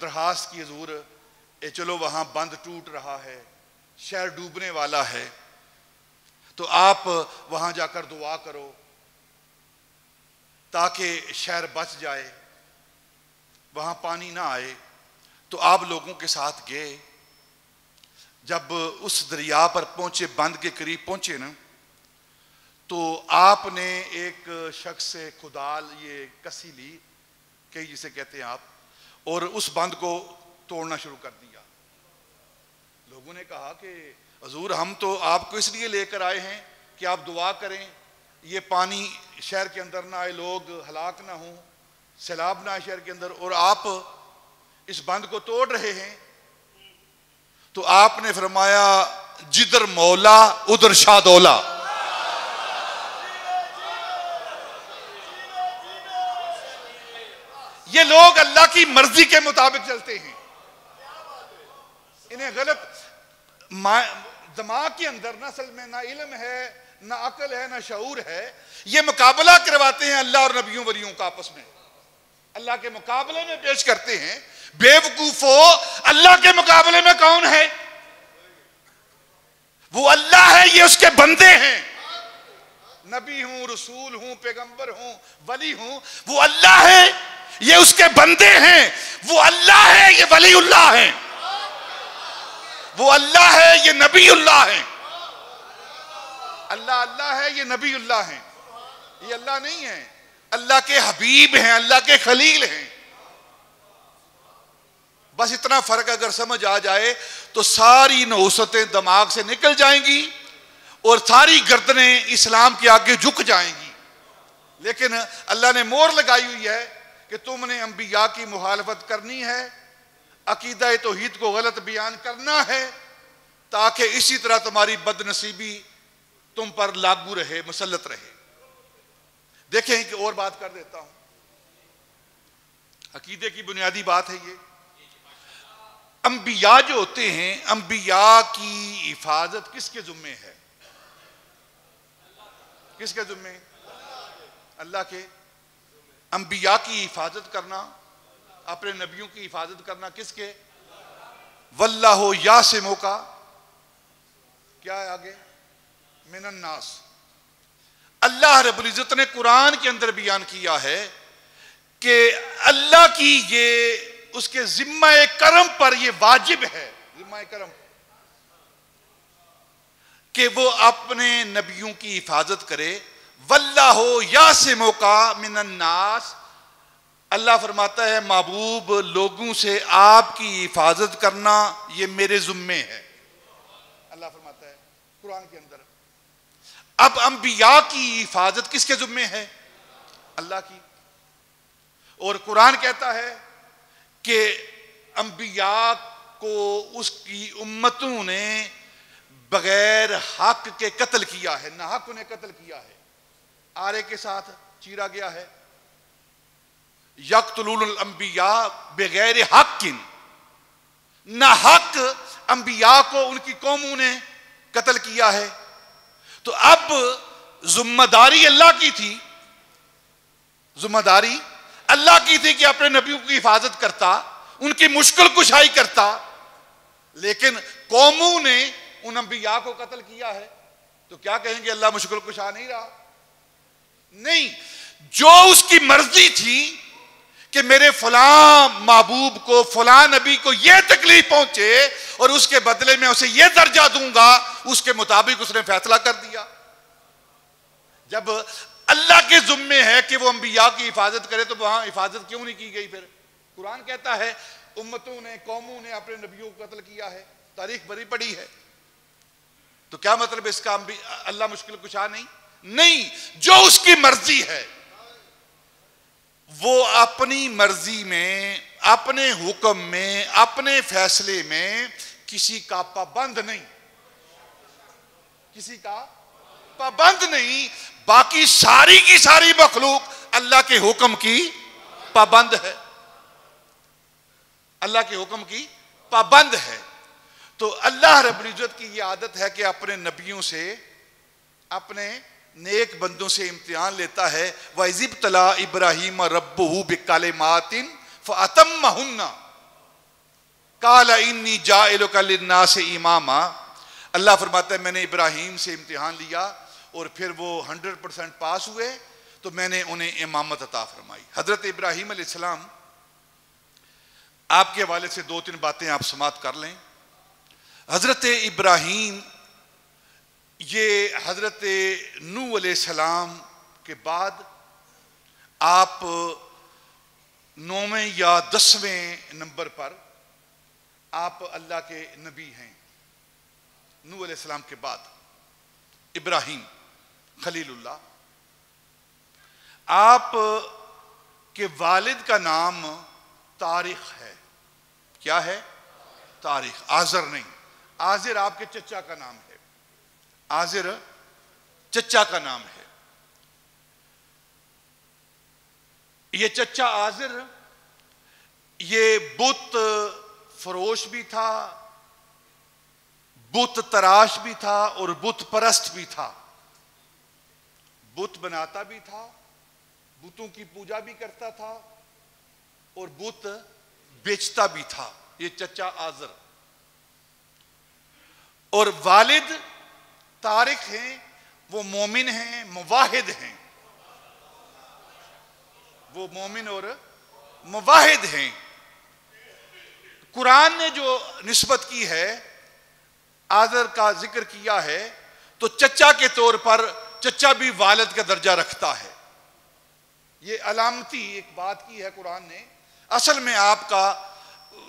درخواست کی، حضور چلو وہاں بند ٹوٹ رہا ہے، شہر ڈوبنے والا ہے، تو آپ وہاں جا کر دعا کرو تاکہ شہر بچ جائے، وہاں پانی نہ آئے. تو آپ لوگوں کے ساتھ گئے. جب اس دریا پر پہنچے، بند کے قریب پہنچے نا، تو آپ نے ایک شخص سے کدال، یہ کسی لی کئی جسے کہتے ہیں آپ، اور اس بند کو توڑنا شروع کر دیا. لوگوں نے کہا کہ حضور ہم تو آپ کو اس لیے لے کر آئے ہیں کہ آپ دعا کریں یہ پانی شہر کے اندر نہ آئے، لوگ ہلاک نہ ہوں، سیلاب نہ آئے شہر کے اندر، اور آپ اس بند کو توڑ رہے ہیں. تو آپ نے فرمایا جدھر مولا ادھر شاہ دولا. یہ لوگ اللہ کی مرضی کے مطابق چلتے ہیں. انہیں غلط دماغ کے اندر نہ اصل میں نہ علم ہے، نہ عقل ہے، نہ شعور ہے. یہ مقابلہ کرواتے ہیں اللہ اور نبیوں ولیوں کا آپس میں، اللہ کے مقابلے میں پیش کرتے ہیں. بے وقوفو، اللہ کے مقابلے میں کون ہے؟ وہ اللہ ہے، یہ اس کے بندے ہیں. نبی ہوں، رسول ہوں، پیغمبر ہوں، ولی ہوں، وہ اللہ ہے، یہ اس کے بندے ہیں. وہ اللہ ہے، یہ ولی اللہ ہیں. وہ اللہ ہے، یہ نبی اللہ ہیں. اللہ اللہ ہے، یہ نبی اللہ ہیں. یہ اللہ نہیں ہے، اللہ کے حبیب ہیں، اللہ کے خلیل ہیں. بس اتنا فرق اگر سمجھ آ جائے تو ساری نحوستیں دماغ سے نکل جائیں گی اور ساری گردنیں اسلام کے آگے جھک جائیں گی. لیکن اللہ نے مور لگائی ہوئی ہے کہ تم نے انبیاء کی مخالفت کرنی ہے, عقیدہ توحید کو غلط بیان کرنا ہے, تاکہ اسی طرح تمہاری بد نصیبی تم پر لاگو رہے, مسلط رہے. دیکھیں کہ اور بات کر دیتا ہوں, عقیدے کی بنیادی بات ہے یہ. انبیاء جو ہوتے ہیں, انبیاء کی حفاظت کس کے ذمے ہے؟ کس کے ذمے؟ اللہ کے. انبیاء کی حفاظت کرنا, اپنے نبیوں کی حفاظت کرنا کس کے؟ واللہ یعصمک کا کیا ہے آگے؟ من الناس. اللہ رب العزت نے قرآن کے اندر بیان کیا ہے کہ اللہ کی یہ اس کے ذمہ کرم پر یہ واجب ہے, ذمہ کرم کہ وہ اپنے نبیوں کی حفاظت کرے. واللہ یعصمک من الناس, اللہ فرماتا ہے محبوب لوگوں سے آپ کی حفاظت کرنا یہ میرے ذمے ہے. اللہ فرماتا ہے قرآن کے اندر. اب انبیاء کی حفاظت کس کے ذمے ہے؟ اللہ کی. اور قرآن کہتا ہے کہ انبیاء کو اس کی امتوں نے بغیر حق کے قتل کیا ہے, نہ حق انہیں قتل کیا ہے, آرے کے ساتھ چیرا گیا ہے. یقتلون الانبیاء بغیر حق, نہ حق انبیاء کو ان کی قوموں نے قتل کیا ہے. تو اب ذمہ داری اللہ کی تھی, ذمہ داری اللہ کی تھی کہ اپنے نبیوں کی حفاظت کرتا, ان کی مشکل کشائی کرتا, لیکن قوموں نے ان انبیاء کو قتل کیا ہے. تو کیا کہیں گے اللہ مشکل کشا نہیں رہا؟ نہیں, جو اس کی مرضی تھی کہ میرے فلاں محبوب کو, فلاں نبی کو یہ تکلیف پہنچے اور اس کے بدلے میں اسے یہ درجہ دوں گا, اس کے مطابق اس نے فیصلہ کر دیا. جب اللہ کے ذمے ہے کہ وہ انبیاء کی حفاظت کرے تو وہاں حفاظت کیوں نہیں کی گئی؟ پھر قرآن کہتا ہے امتوں نے, قوموں نے اپنے نبیوں کو قتل کیا ہے, تاریخ بھری پڑی ہے. تو کیا مطلب اس کا اللہ مشکل کشا نہیں؟ نہیں, جو اس کی مرضی ہے وہ اپنی مرضی میں, اپنے حکم میں, اپنے فیصلے میں کسی کا پابند نہیں, کسی کا پابند نہیں. باقی ساری کی ساری مخلوق اللہ کے حکم کی پابند ہے, اللہ کے حکم کی پابند ہے. تو اللہ رب العزت کی یہ عادت ہے کہ اپنے نبیوں سے, اپنے نیک بندوں سے امتحان لیتا ہے. وَإِذِ ابْتَلَىٰ إِبْرَاهِيمَ رَبُّهُ بِكَلِمَاتٍ فَأَتَمَّهُنَّ قَالَ إِنِّي جَاعِلُكَ لِلنَّاسِ إِمَامًا. اللہ فرماتا ہے میں نے ابراہیم سے امتحان لیا اور پھر وہ 100% پاس ہوئے تو میں نے انہیں امامت عطا فرمائی. حضرت ابراہیم علیہ السلام, آپ کے حوالے سے 2-3 باتیں آپ سماعت کر لیں. حضرت ابراہیم یہ حضرت نوح علیہ السلام کے بعد آپ 9ویں یا 10ویں نمبر پر آپ اللہ کے نبی ہیں. نوح علیہ السلام کے بعد ابراہیم خلیل اللہ. آپ کے والد کا نام طارق ہے. کیا ہے؟ طارق, آزر نہیں. آزر آپ کے چچا کا نام ہے, آزر چچا کا نام ہے. یہ چچا آزر یہ بت فروش بھی تھا, بت تراش بھی تھا اور بت پرست بھی تھا. بت بناتا بھی تھا, بتوں کی پوجا بھی کرتا تھا اور بت بیچتا بھی تھا. یہ چچا آزر. اور والد طارق ہیں, وہ مومن ہیں, مواحد ہیں. وہ مومن اور مواحد ہیں. قرآن نے جو نسبت کی ہے, آزر کا ذکر کیا ہے, تو چچا کے طور پر چچا بھی والد کا درجہ رکھتا ہے. یہ علامتی ایک بات کی ہے قرآن نے. اصل میں آپ کا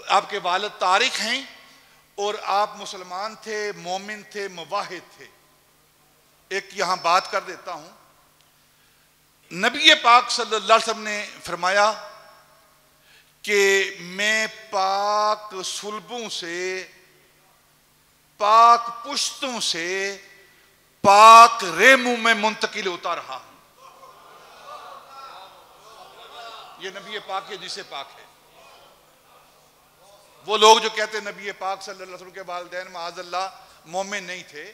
آپ کے والد طارق ہیں اور آپ مسلمان تھے، مومن تھے، موحد تھے۔ ایک یہاں بات کر دیتا ہوں، نبی پاک صلی اللہ علیہ وسلم نے فرمایا کہ میں پاک صلبوں سے، پاک پشتوں سے، پاک ریموں میں منتقل ہوتا رہا ہوں۔ یہ نبی پاک کے جسے پاک ہے۔ وہ لوگ جو کہتے ہیں نبی پاک صلی اللہ علیہ وسلم کے والدین معاذ اللہ مومن نہیں تھے،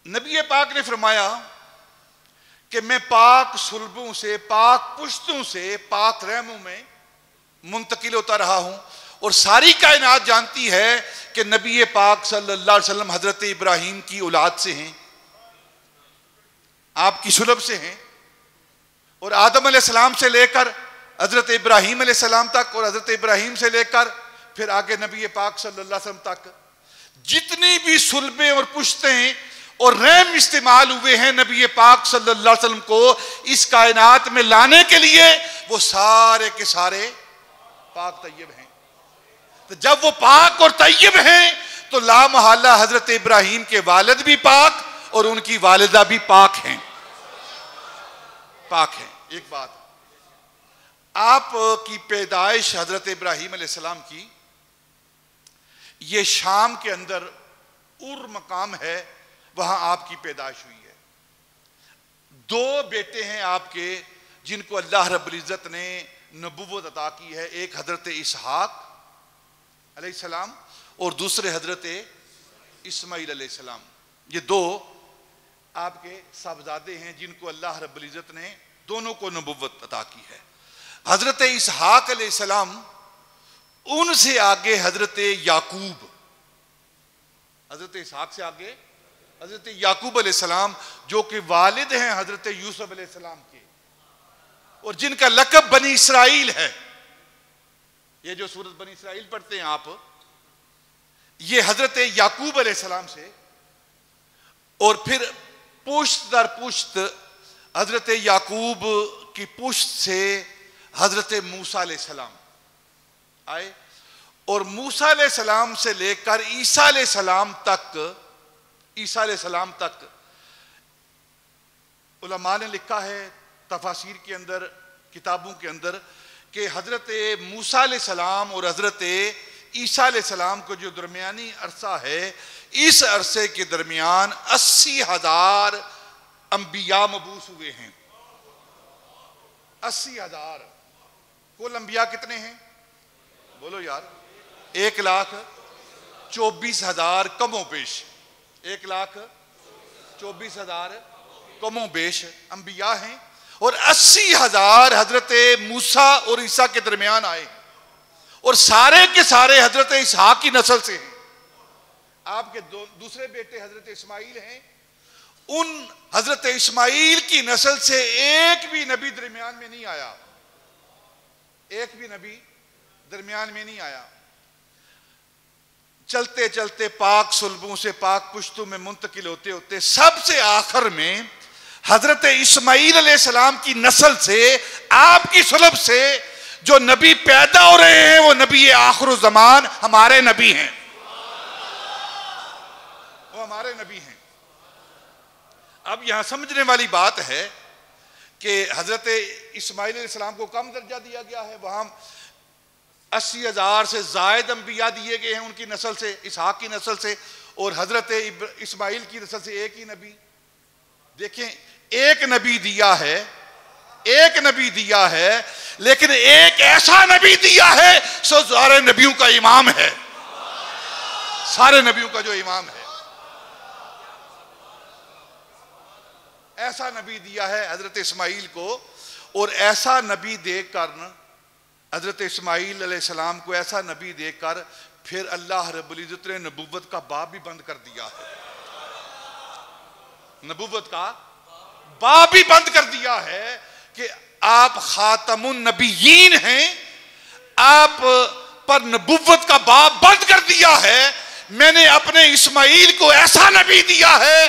نبی پاک نے فرمایا کہ میں پاک صلبوں سے، پاک پشتوں سے، پاک رحموں میں منتقل ہوتا رہا ہوں، اور ساری کائنات جانتی ہے کہ نبی پاک صلی اللہ علیہ وسلم حضرت ابراہیم کی اولاد سے ہیں، آپ کی صلب سے ہیں، اور آدم علیہ السلام سے لے کر حضرت ابراہیم علیہ السلام تک، اور حضرت ابراہیم سے لے کر پھر آگے نبی پاک صلی اللہ علیہ وسلم تک جتنی بھی صلبیں اور پشتیں اور رحم استعمال ہوئے ہیں نبی پاک صلی اللہ علیہ وسلم کو اس کائنات میں لانے کے لیے، وہ سارے کے سارے پاک طیب ہیں۔ تو جب وہ پاک اور طیب ہیں تو لا محالہ حضرت ابراہیم کے والد بھی پاک اور ان کی والدہ بھی پاک ہیں، پاک ہیں۔ ایک بات، آپ کی پیدائش حضرت ابراہیم علیہ السلام کی یہ شام کے اندر اور مقام ہے، وہاں آپ کی پیدائش ہوئی ہے۔ دو بیٹے ہیں آپ کے جن کو اللہ رب العزت نے نبوت عطا کی ہے، ایک حضرت اسحاق علیہ السلام اور دوسرے حضرت اسماعیل علیہ السلام۔ یہ دو آپ کے صاحبزادے ہیں جن کو اللہ رب العزت نے دونوں کو نبوت عطا کی ہے۔ حضرت اسحاق علیہ السلام، ان سے آگے حضرت یعقوب، حضرت اسحاق سے آگے حضرت یعقوب علیہ السلام جو کہ والد ہیں حضرت یوسف علیہ السلام کے، اور جن کا لقب بنی اسرائیل ہے۔ یہ جو سورت بنی اسرائیل پڑھتے ہیں آپ، یہ حضرت یعقوب علیہ السلام سے، اور پھر پشت در پشت حضرت یعقوب کی پشت سے حضرت موسیٰ علیہ السلام آئے، اور موسیٰ علیہ السلام سے لے کر عیسیٰ علیہ السلام تک، عیسیٰ علیہ السلام تک علماء نے لکھا ہے تفاسیر کے اندر، کتابوں کے اندر، کہ حضرت موسیٰ علیہ السلام اور حضرت عیسیٰ علیہ السلام کو جو درمیانی عرصہ ہے، اس عرصے کے درمیان 80,000 انبیاء مبعوث ہوئے ہیں۔ 80,000۔ کل انبیاء کتنے ہیں؟ بولو یار، 1,24,000 کم و بیش، 1,24,000 کم و بیش انبیاء ہیں، اور 80,000 حضرت موسیٰ اور عیسیٰ کے درمیان آئے، اور سارے کے سارے حضرت اسحاق کی نسل سے ہیں۔ آپ کے دوسرے بیٹے حضرت اسماعیل ہیں، ان حضرت اسماعیل کی نسل سے ایک بھی نبی درمیان میں نہیں آیا، ایک بھی نبی درمیان میں نہیں آیا۔ چلتے چلتے پاک صلبوں سے پاک پشتوں میں منتقل ہوتے ہوتے سب سے آخر میں حضرت اسماعیل علیہ السلام کی نسل سے، آپ کی صلب سے جو نبی پیدا ہو رہے ہیں وہ نبی آخر الزمان ہمارے نبی ہیں، وہ ہمارے نبی ہیں۔ اب یہاں سمجھنے والی بات ہے کہ حضرت اسماعیل علیہ السلام کو کم درجہ دیا گیا ہے، وہاں 80,000 سے زائد انبیاء دیے گئے ہیں ان کی نسل سے، اسحاق کی نسل سے، اور حضرت اسماعیل کی نسل سے ایک ہی نبی۔ دیکھیں، ایک نبی دیا ہے، ایک نبی دیا ہے، لیکن ایک ایسا نبی دیا ہے سو سارے نبیوں کا امام ہے، سارے نبیوں کا جو امام ہے، ایسا نبی دیا ہے حضرت اسماعیل کو۔ اور ایسا نبی دے کر، حضرت اسماعیل علیہ السلام کو ایسا نبی دے کر پھر اللہ رب العزت نے نبوت کا باب بھی بند کر دیا ہے، نبوت کا باب بھی بند کر دیا ہے کہ آپ خاتم النبیین ہیں، آپ پر نبوت کا باب بند کر دیا ہے۔ میں نے اپنے اسماعیل کو ایسا نبی دیا ہے،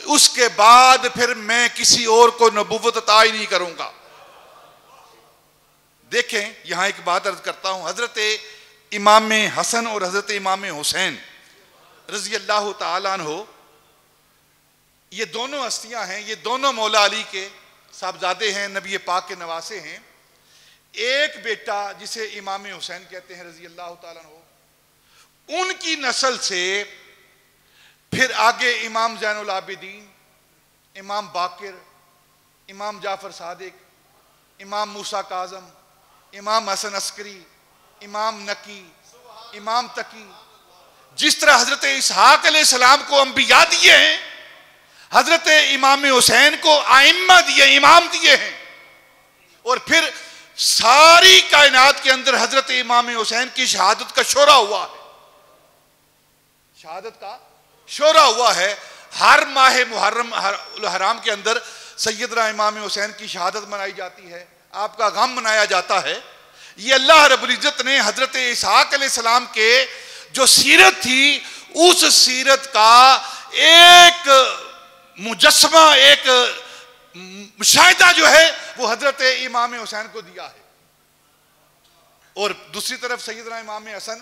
اس کے بعد پھر میں کسی اور کو نبوت عطا ہی نہیں کروں گا۔ دیکھیں یہاں ایک بات عرض کرتا ہوں، حضرت امام حسن اور حضرت امام حسین رضی اللہ تعالیٰ عنہ، یہ دونوں ہستیاں ہیں، یہ دونوں مولا علی کے صاحبزادے ہیں، نبی پاک کے نواسے ہیں۔ ایک بیٹا جسے امام حسین کہتے ہیں رضی اللہ تعالیٰ عنہ، ان کی نسل سے پھر آگے امام زین العابدین، امام باقر، امام جعفر صادق، امام موسیٰ کاظم، امام حسن عسکری، امام نقی، امام تقی، جس طرح حضرت اسحاق علیہ السلام کو انبیاء دیے ہیں، حضرت امام حسین کو ائمہ دیے، امام دیے ہیں، اور پھر ساری کائنات کے اندر حضرت امام حسین کی شہادت کا شورا ہوا ہے، شہادت کا شورا ہوا ہے۔ ہر ماہ محرم الحرام کے اندر سیدنا امام حسین کی شہادت منائی جاتی ہے، آپ کا غم منایا جاتا ہے۔ یہ اللہ رب العزت نے حضرت اسحاق علیہ السلام کے جو سیرت تھی، اس سیرت کا ایک مجسمہ، ایک مشاہدہ جو ہے وہ حضرت امام حسین کو دیا ہے۔ اور دوسری طرف سیدنا امام حسن،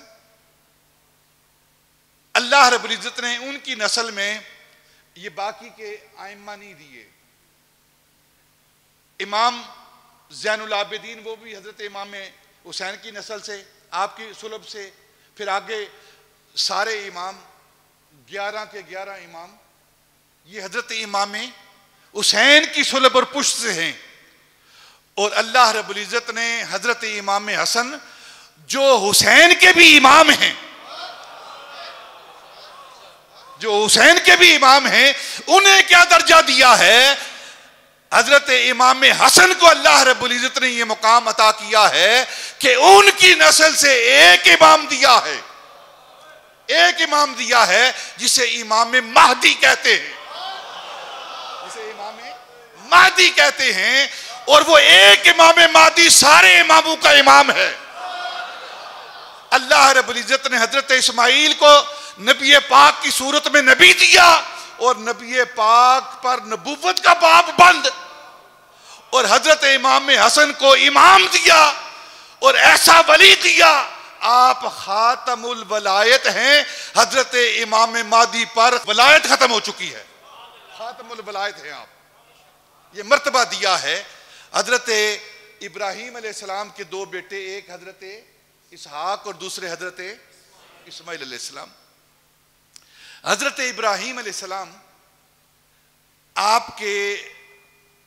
اللہ رب العزت نے ان کی نسل میں یہ باقی کے ائمہ نہیں دیے۔ امام زین العابدین وہ بھی حضرت امام حسین کی نسل سے، آپ کی صلب سے، پھر آگے سارے امام 11 کے 11 امام یہ حضرت امام حسین کی صلب اور پشت سے ہیں۔ اور اللہ رب العزت نے حضرت امام حسن جو حسین کے بھی امام ہیں، جو حسین کے بھی امام ہیں، انہیں کیا درجہ دیا ہے؟ حضرت امام حسن کو اللہ رب العزت نے یہ مقام عطا کیا ہے کہ ان کی نسل سے ایک امام دیا ہے، ایک امام دیا ہے جسے امام مہدی کہتے ہیں، جسے امام مہدی کہتے ہیں، اور وہ ایک امام مہدی سارے اماموں کا امام ہے۔ اللہ رب العزت نے حضرت اسماعیل کو نبی پاک کی صورت میں نبی دیا، اور نبی پاک پر نبوت کا باب بند، اور حضرت امام حسن کو امام دیا اور ایسا ولی دیا، آپ خاتم الولایت ہیں۔ حضرت امام مہدی پر ولایت ختم ہو چکی ہے، خاتم الولایت ہیں آپ، یہ مرتبہ دیا ہے۔ حضرت ابراہیم علیہ السلام کے 2 بیٹے، ایک حضرت اسحاق اور دوسرے حضرت اسماعیل علیہ السلام۔ حضرت ابراہیم علیہ السلام، آپ کے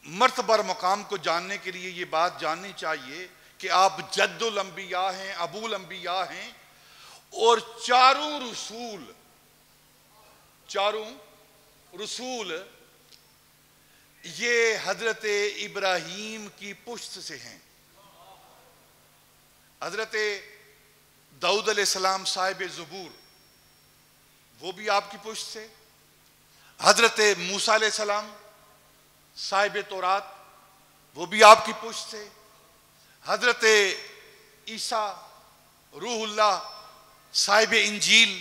مرتبہ اور مقام کو جاننے کے لیے یہ بات جاننی چاہیے کہ آپ جد الانبیاء ہیں، ابو الانبیاء ہیں، اور چاروں رسول یہ حضرت ابراہیم کی پشت سے ہیں۔ حضرت داؤد علیہ السلام صاحب زبور، وہ بھی آپ کی پشت سے۔ حضرت موسیٰ علیہ السلام صاحب تورات، وہ بھی آپ کی پشت سے۔ حضرت عیسیٰ روح اللہ صاحب انجیل،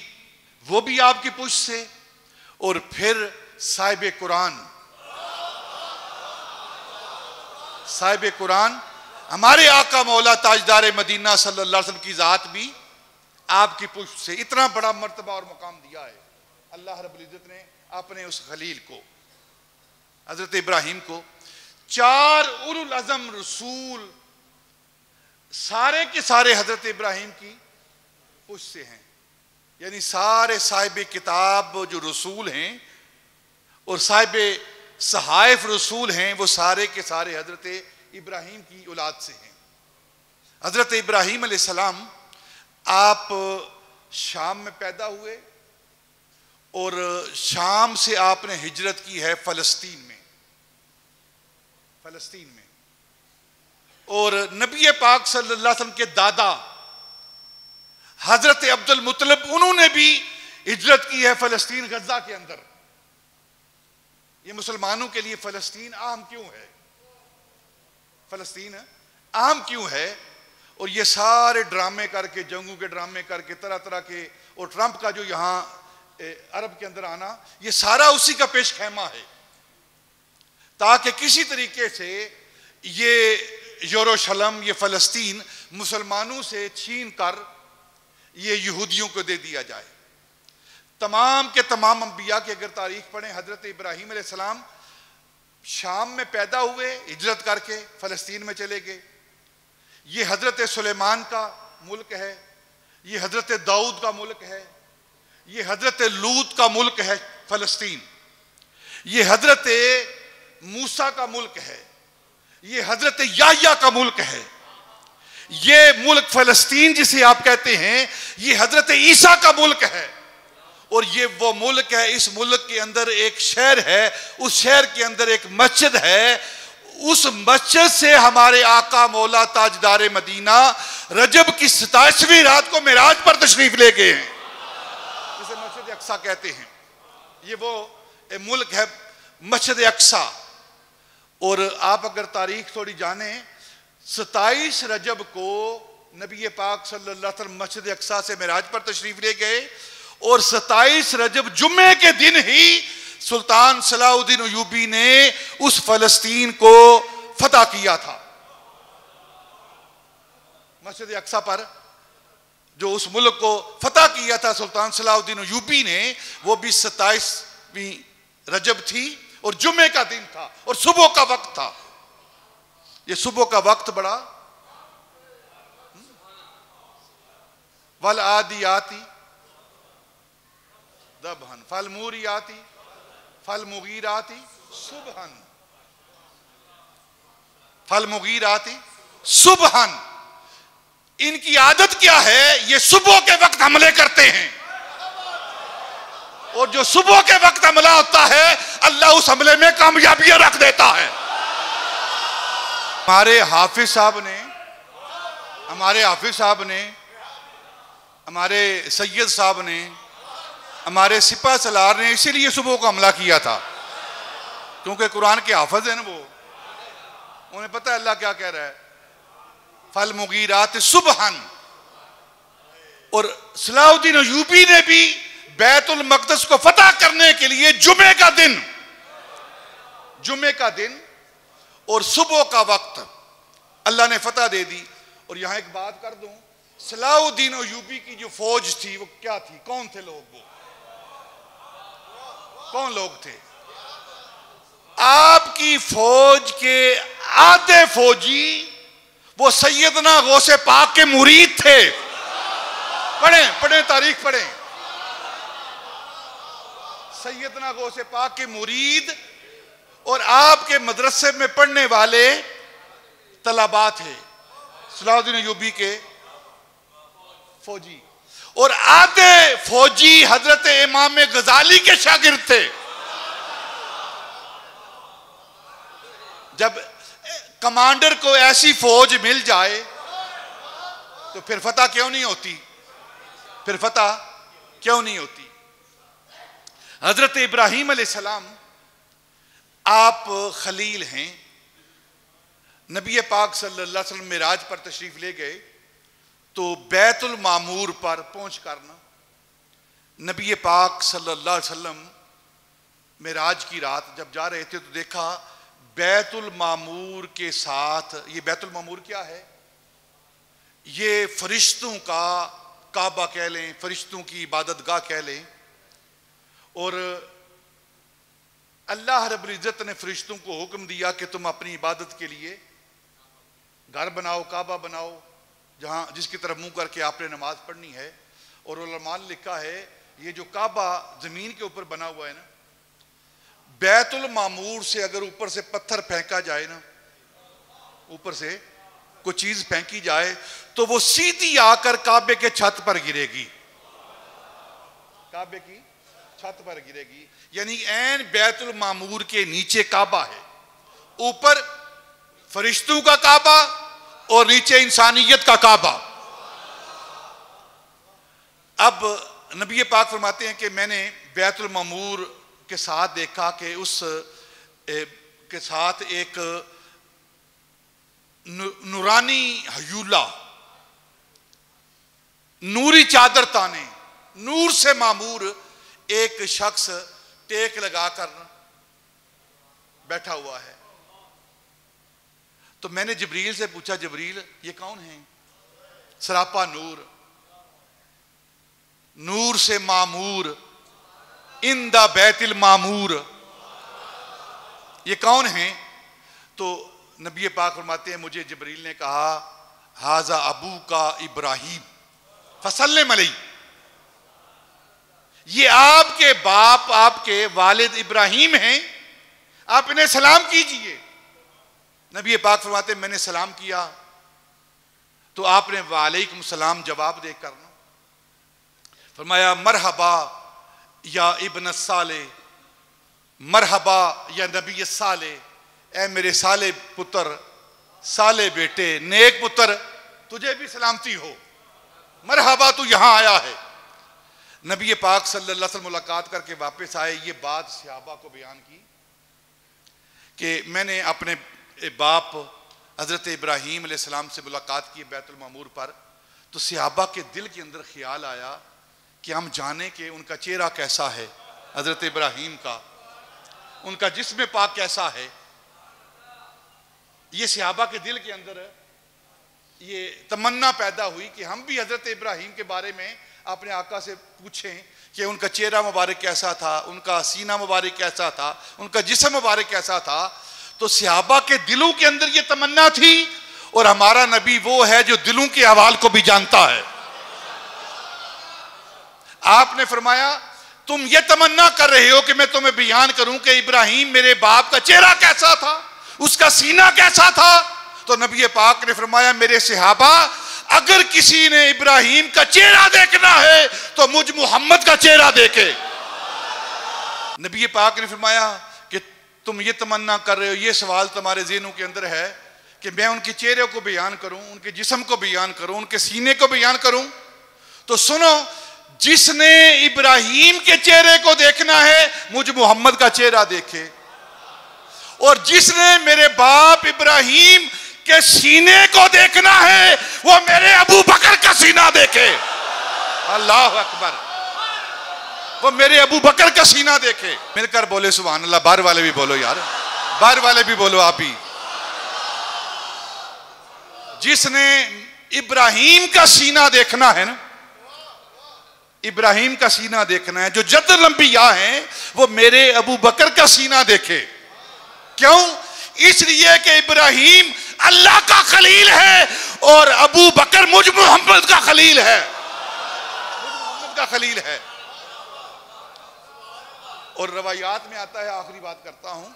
وہ بھی آپ کی پشت سے۔ اور پھر صاحب قرآن ہمارے آقا مولا تاجدار مدینہ صلی اللہ علیہ وسلم کی ذات بھی آپ کی پشت سے۔ اتنا بڑا مرتبہ اور مقام دیا ہے اللہ رب العزت نے اپنے اس خلیل کو، حضرت ابراہیم کو۔ 4 اولو العزم رسول سارے کے سارے حضرت ابراہیم کی پشت سے ہیں، یعنی سارے صاحب کتاب جو رسول ہیں اور صاحب صحائف رسول ہیں، وہ سارے کے سارے حضرت ابراہیم کی اولاد سے ہیں۔ حضرت ابراہیم علیہ السلام آپ شام میں پیدا ہوئے، اور شام سے آپ نے ہجرت کی ہے فلسطین میں، اور نبی پاک صلی اللہ علیہ وسلم کے دادا حضرت عبد المطلب، انہوں نے بھی ہجرت کی ہے فلسطین، غزہ کے اندر۔ یہ مسلمانوں کے لیے فلسطین اہم کیوں ہے؟ فلسطین اہم کیوں ہے؟ اور یہ سارے ڈرامے کر کے، جنگوں کے ڈرامے کر کے، طرح طرح کے، اور ٹرمپ کا جو یہاں عرب کے اندر آنا، یہ سارا اسی کا پیش خیمہ ہے، تاکہ کسی طریقے سے یہ یروشلم، یہ فلسطین مسلمانوں سے چھین کر یہ یہودیوں کو دے دیا جائے۔ تمام کے تمام انبیاء کی اگر تاریخ پڑھیں، حضرت ابراہیم علیہ السلام شام میں پیدا ہوئے، ہجرت کر کے فلسطین میں چلے گئے۔ یہ حضرت سلیمان کا ملک ہے، یہ حضرت داؤد کا ملک ہے، یہ حضرت لوط کا ملک ہے فلسطین، یہ حضرت موسیٰ کا ملک ہے، یہ حضرت یحییٰ کا ملک ہے۔ یہ ملک فلسطین جسے آپ کہتے ہیں، یہ حضرت عیسیٰ کا ملک ہے، اور یہ وہ ملک ہے، اس ملک کے اندر ایک شہر ہے، اس شہر کے اندر ایک مسجد ہے، اس مسجد سے ہمارے آقا مولا تاجدار مدینہ رجب کی 27ویں رات کو معراج پر تشریف لے گئے ہیں، جسے مسجد اقصیٰ کہتے ہیں۔ یہ وہ ملک ہے مسجد اقصیٰ۔ اور آپ اگر تاریخ تھوڑی جانیں، 27 رجب کو نبی پاک صلی اللہ علیہ وسلم مسجد اقصیٰ سے معراج پر تشریف لے گئے، اور 27 رجب جمعے کے دن ہی سلطان صلاح الدین ایوبی نے اس فلسطین کو فتح کیا تھا۔ مسجد اقصیٰ پر جو اس ملک کو فتح کیا تھا سلطان صلاح الدین ایوبی نے، وہ بھی 27ویں رجب تھی اور جمعے کا دن تھا اور صبح کا وقت تھا۔ یہ صبح کا وقت بڑا والعادیاتی ضبحًا فالموریاتی فالمغیراتی صبحًا فالمغیراتی صبحًا۔ ان کی عادت کیا ہے؟ یہ صبح کے وقت حملے کرتے ہیں، اور جو صبح کے وقت حملہ ہوتا ہے اللہ اس حملے میں کامیابیاں رکھ دیتا ہے۔ ہمارے حافظ صاحب نے ہمارے سید صاحب نے، ہمارے سپہ سالار نے اسی لیے صبح کو حملہ کیا تھا، کیونکہ قرآن کے حافظ ہیں نا، وہ انہیں پتہ ہے اللہ کیا کہہ رہا ہے، فالمغیرات صبحًا۔ اور صلاح الدین ایوبی نے بھی بیت المقدس کو فتح کرنے کے لیے جمعے کا دن اور صبح کا وقت اللہ نے فتح دے دی۔ اور یہاں ایک بات کر دوں، صلاح الدین ایوبی کی جو فوج تھی وہ کیا تھی؟ کون تھے لوگ؟ وہ کون لوگ تھے؟ آپ کی فوج کے آدھے فوجی وہ سیدنا غوث پاک کے مرید تھے۔ پڑھیں تاریخ پڑھیں، سیدنا غوث پاک کے مرید اور آپ کے مدرسے میں پڑھنے والے طلباء تھے، صلاح الدین ایوبی کے فوجی، اور آدھے فوجی حضرت امام غزالی کے شاگرد تھے۔ جب کمانڈر کو ایسی فوج مل جائے تو پھر فتح کیوں نہیں ہوتی؟ حضرت ابراہیم علیہ السلام آپ خلیل ہیں، نبی پاک صلی اللہ علیہ وسلم معراج پر تشریف لے گئے تو بیت المعمور پر پہنچ کرنا نبی پاک صلی اللہ علیہ وسلم معراج کی رات جب جا رہے تھے تو دیکھا بیت المعمور کے ساتھ، یہ بیت المعمور کیا ہے؟ یہ فرشتوں کا کعبہ کہہ لیں، فرشتوں کی عبادت گاہ کہہ لیں، اور اللہ رب العزت نے فرشتوں کو حکم دیا کہ تم اپنی عبادت کے لیے گھر بناؤ، کعبہ بناؤ، جس کی طرف منہ کر کے آپ نے نماز پڑھنی ہے۔ اور علماء نے لکھا ہے یہ جو کعبہ زمین کے اوپر بنا ہوا ہے نا، بیت المعمور سے اگر اوپر سے پتھر پھینکا جائے نا، اوپر سے کوئی چیز پھینکی جائے تو وہ سیدھی آ کر کعبے کے چھت پر گرے گی، کعبے کی چھت پر گرے گی۔ یعنی عین بیت المعمور کے نیچے کعبہ ہے، اوپر فرشتوں کا کعبہ اور نیچے انسانیت کا کعبہ۔ اب نبی پاک فرماتے ہیں کہ میں نے بیت المعمور کے ساتھ دیکھا کہ اس کے ساتھ ایک نورانی ہیولہ، نوری چادر تانے، نور سے معمور ایک شخص ٹیک لگا کر بیٹھا ہوا ہے۔ تو میں نے جبریل سے پوچھا جبریل یہ کون ہیں؟ سراپا نور، نور سے معمور، اندہ بیت المعمور، یہ کون ہیں؟ تو نبی پاک فرماتے ہیں مجھے جبریل نے کہا ھذا ابو کا ابراہیم فسلم علیہ، یہ آپ کے باپ، آپ کے والد ابراہیم ہیں، آپ انہیں سلام کیجئے۔ نبی پاک فرماتے ہیں میں نے سلام کیا تو آپ نے وعلیکم السلام جواب دے کر فرمایا مرحبا یا ابن الصالح، مرحبا یا نبی الصالح، اے میرے صالح پتر، صالح بیٹے، نیک پتر، تجھے بھی سلامتی ہو، مرحبا تو یہاں آیا ہے۔ نبی پاک صلی اللہ علیہ وسلم ملاقات کر کے واپس آئے، یہ بات صحابہ کو بیان کی کہ میں نے اپنے باپ حضرت ابراہیم علیہ السلام سے ملاقات کی بیت المعمور پر، تو صحابہ کے دل کے اندر خیال آیا کہ ہم جانیں کہ ان کا چہرہ کیسا ہے، حضرت ابراہیم کا، ان کا جسم پاک کیسا ہے۔ یہ صحابہ کے دل کے اندر یہ تمنا پیدا ہوئی کہ ہم بھی حضرت ابراہیم کے بارے میں اپنے آقا سے پوچھیں کہ ان کا چہرہ مبارک کیسا تھا، ان کا سینہ مبارک کیسا تھا، ان کا جسم مبارک کیسا تھا۔ تو صحابہ کے دلوں کے اندر یہ تمنا تھی، اور ہمارا نبی وہ ہے جو دلوں کے احوال کو بھی جانتا ہے۔ آپ نے فرمایا تم یہ تمنا کر رہے ہو کہ میں تمہیں بیان کروں کہ ابراہیم میرے باپ کا چہرہ کیسا تھا، اس کا سینہ کیسا تھا؟ تو نبی پاک نے فرمایا میرے صحابہ اگر کسی نے ابراہیم کا چہرہ دیکھنا ہے تو مجھ محمد کا چہرہ دیکھے۔ نبی پاک نے فرمایا کہ تم یہ تمنا کر رہے ہو، یہ سوال تمہارے ذہنوں کے اندر ہے کہ میں ان کے چہرے کو بیان کروں، ان کے جسم کو بیان کروں، ان کے سینے کو بیان کروں، تو سنو، جس نے ابراہیم کے چہرے کو دیکھنا ہے مجھ محمد کا چہرہ دیکھے، اور جس نے میرے باپ ابراہیم کے سینے کو دیکھنا ہے وہ میرے ابو بکر کا سینہ دیکھے۔ اللہ اکبر، وہ میرے ابو بکر کا سینہ دیکھے۔ مل کر بولے سبحان اللہ، باہر والے بھی بولو یار، باہر والے بھی بولو آپ بھی۔ جس نے ابراہیم کا سینہ دیکھنا ہے نا، ابراہیم کا سینہ دیکھنا ہے، جو جد الانبیاء ہیں وہ میرے ابو بکر کا سینہ دیکھے۔ کیوں؟ اس لیے کہ ابراہیم اللہ کا خلیل ہے اور ابو بکر مجھ محمد کا خلیل ہے، مجھ محمد کا خلیل ہے۔ اور روایات میں آتا ہے، آخری بات کرتا ہوں،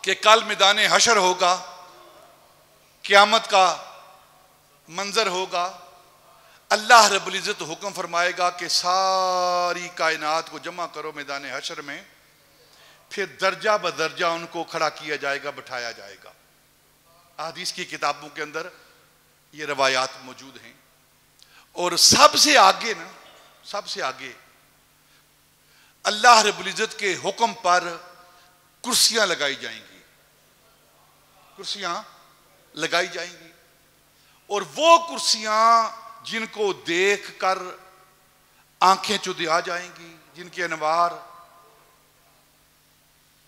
کہ کل میدان حشر ہوگا، قیامت کا منظر ہوگا، اللہ رب العزت حکم فرمائے گا کہ ساری کائنات کو جمع کرو میدان حشر میں، پھر درجہ بدرجہ ان کو کھڑا کیا جائے گا، بٹھایا جائے گا۔ احادیث کی کتابوں کے اندر یہ روایات موجود ہیں۔ اور سب سے آگے نا، سب سے آگے اللہ رب العزت کے حکم پر کرسیاں لگائی جائیں گی، کرسیاں لگائی جائیں گی، اور وہ کرسیاں جن کو دیکھ کر آنکھیں چدھا جائیں گی، جن کے انوار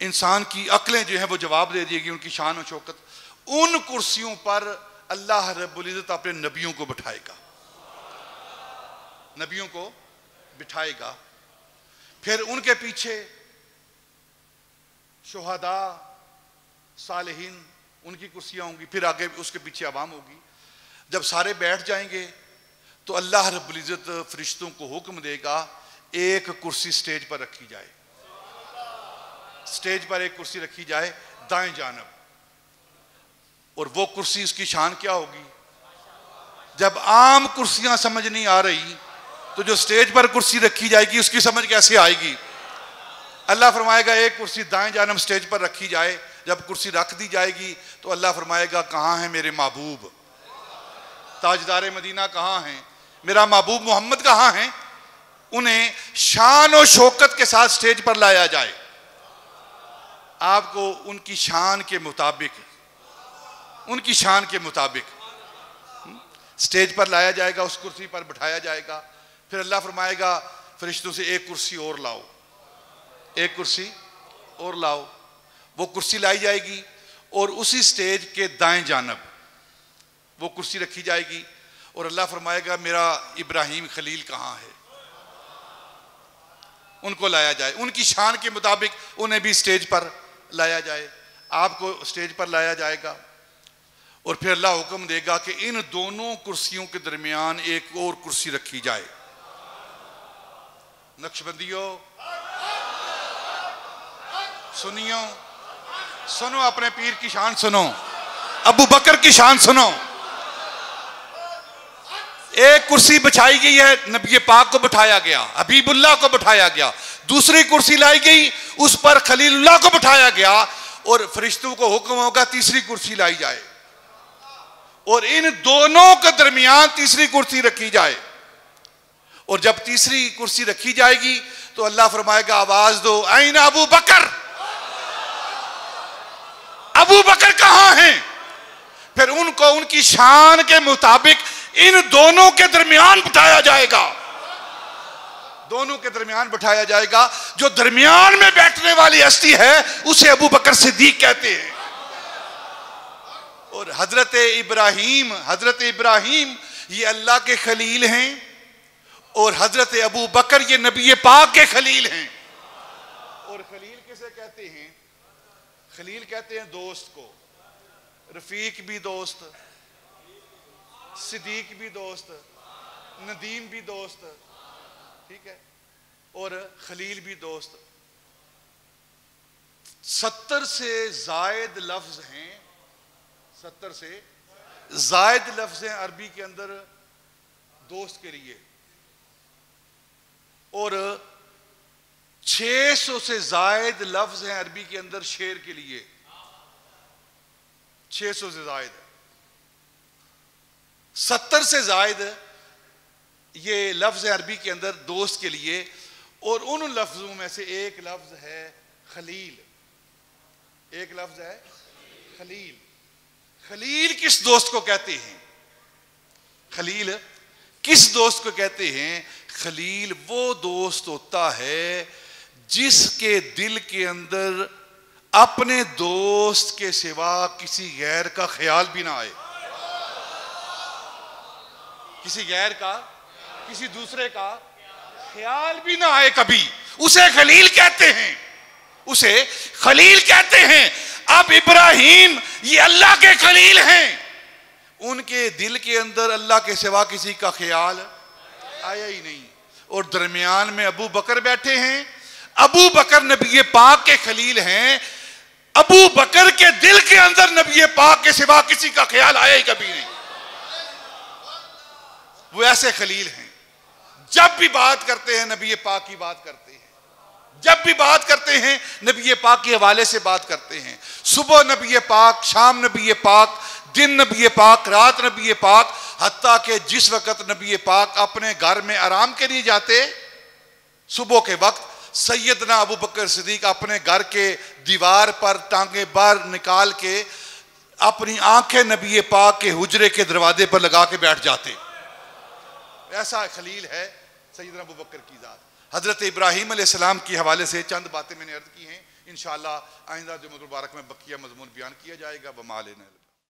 انسان کی عقلیں جو ہیں وہ جواب دے دیے گی، ان کی شان و شوکت، ان کرسیوں پر اللہ رب العزت اپنے نبیوں کو بٹھائے گا، نبیوں کو بٹھائے گا۔ پھر ان کے پیچھے شہداء، صالحین، ان کی کرسیاں ہوں گی، پھر آگے اس کے پیچھے عوام ہوگی۔ جب سارے بیٹھ جائیں گے تو اللہ رب العزت فرشتوں کو حکم دے گا ایک کرسی سٹیج پر رکھی جائے، سٹیج پر ایک کرسی رکھی جائے دائیں جانب، اور وہ کرسی اس کی شان کیا ہوگی؟ جب عام کرسیاں سمجھ نہیں آ رہی تو جو سٹیج پر کرسی رکھی جائے گی اس کی سمجھ کیسے آئے گی؟ اللہ فرمائے گا ایک کرسی دائیں جانب سٹیج پر رکھی جائے، جب کرسی رکھ دی جائے گی تو اللہ فرمائے گا کہاں ہیں میرے محبوب، تاجدار مدینہ کہاں ہیں، میرا محبوب محمد کہاں ہیں؟ انہیں شان و شوکت کے ساتھ سٹیج پر لایا جائے، آپ کو ان کی شان کے مطابق، ان کی شان کے مطابق سٹیج پر لایا جائے گا، اس کرسی پر بٹھایا جائے گا۔ پھر اللہ فرمائے گا فرشتوں سے ایک کرسی اور لاؤ، ایک کرسی اور لاؤ، وہ کرسی لائی جائے گی، اور اسی سٹیج کے دائیں جانب وہ کرسی رکھی جائے گی اور اللہ فرمائے گا میرا ابراہیم خلیل کہاں ہے، ان کو لایا جائے، ان کی شان کے مطابق انہیں بھی سٹیج پر لایا جائے، آپ کو سٹیج پر لایا جائے گا، اور پھر اللہ حکم دے گا کہ ان دونوں کرسیوں کے درمیان ایک اور کرسی رکھی جائے۔ نقشبندیوں سنیو، سنو اپنے پیر کی شان سنو، ابو بکر کی شان سنو۔ ایک کرسی بچھائی گئی ہے، نبی پاک کو بٹھایا گیا، حبیب اللہ کو بٹھایا گیا، دوسری کرسی لائی گئی، اس پر خلیل اللہ کو بٹھایا گیا، اور فرشتوں کو حکم ہوگا تیسری کرسی لائی جائے، اور ان دونوں کے درمیان تیسری کرسی رکھی جائے، اور جب تیسری کرسی رکھی جائے گی تو اللہ فرمائے گا آواز دو این ابو بکر، ابو بکر کہاں ہیں؟ پھر ان کو ان کی شان کے مطابق ان دونوں کے درمیان بٹھایا جائے گا، دونوں کے درمیان بٹھایا جائے گا۔ جو درمیان میں بیٹھنے والی ہستی ہے اسے ابو بکر صدیق کہتے ہیں۔ اور حضرت ابراہیم یہ اللہ کے خلیل ہیں، اور حضرت ابو بکر یہ نبی پاک کے خلیل ہیں۔ اور خلیل کسے کہتے ہیں؟ خلیل کہتے ہیں دوست کو، رفیق بھی دوست، صدیق بھی دوست، ندیم بھی دوست، ٹھیک ہے، اور خلیل بھی دوست۔ 70 سے زائد لفظ ہیں، 70 سے زائد لفظ ہیں عربی کے اندر دوست کے لیے، اور 600 سے زائد لفظ ہیں عربی کے اندر شیر کے لیے، 600 سے زائد، 70 سے زائد یہ لفظ عربی کے اندر دوست کے لیے، اور ان لفظوں میں سے ایک لفظ ہے خلیل، ایک لفظ ہے خلیل۔ خلیل کس دوست کو کہتے ہیں؟ خلیل کس دوست کو کہتے ہیں؟ خلیل وہ دوست ہوتا ہے جس کے دل کے اندر اپنے دوست کے سوا کسی غیر کا خیال بھی نہ آئے، کسی غیر کا، کسی دوسرے کا خیال بھی نہ آئے کبھی، اسے خلیل کہتے ہیں، اسے خلیل کہتے ہیں۔ اب ابراہیم یہ اللہ کے خلیل ہیں، ان کے دل کے اندر اللہ کے سوا کسی کا خیال آیا ہی نہیں، اور درمیان میں ابو بکر بیٹھے ہیں، ابو بکر نبی پاک کے خلیل ہیں، ابو بکر کے دل کے اندر نبی پاک کے سوا کسی کا خیال آیا ہی کبھی نہیں۔ وہ ایسے خلیل ہیں، جب بھی بات کرتے ہیں نبی پاک کی بات کرتے ہیں، جب بھی بات کرتے ہیں نبی پاک کے حوالے سے بات کرتے ہیں، صبح نبی پاک، شام نبی پاک، دن نبی پاک، رات نبی پاک، حتیٰ کہ جس وقت نبی پاک اپنے گھر میں آرام کے لیے جاتے صبح کے وقت، سیدنا ابو بکر صدیق اپنے گھر کے دیوار پر ٹانگیں باہر نکال کے اپنی آنکھیں نبی پاک کے حجرے کے دروازے پر لگا کے بیٹھ جاتے۔ ایسا خلیل ہے سیدنا ابو بکر کی ذات۔ حضرت ابراہیم علیہ السلام کی حوالے سے چند باتیں میں نے عرض کی ہیں، انشاءاللہ آئندہ جمعہ مبارک میں بقیہ مضمون بیان کیا جائے گا۔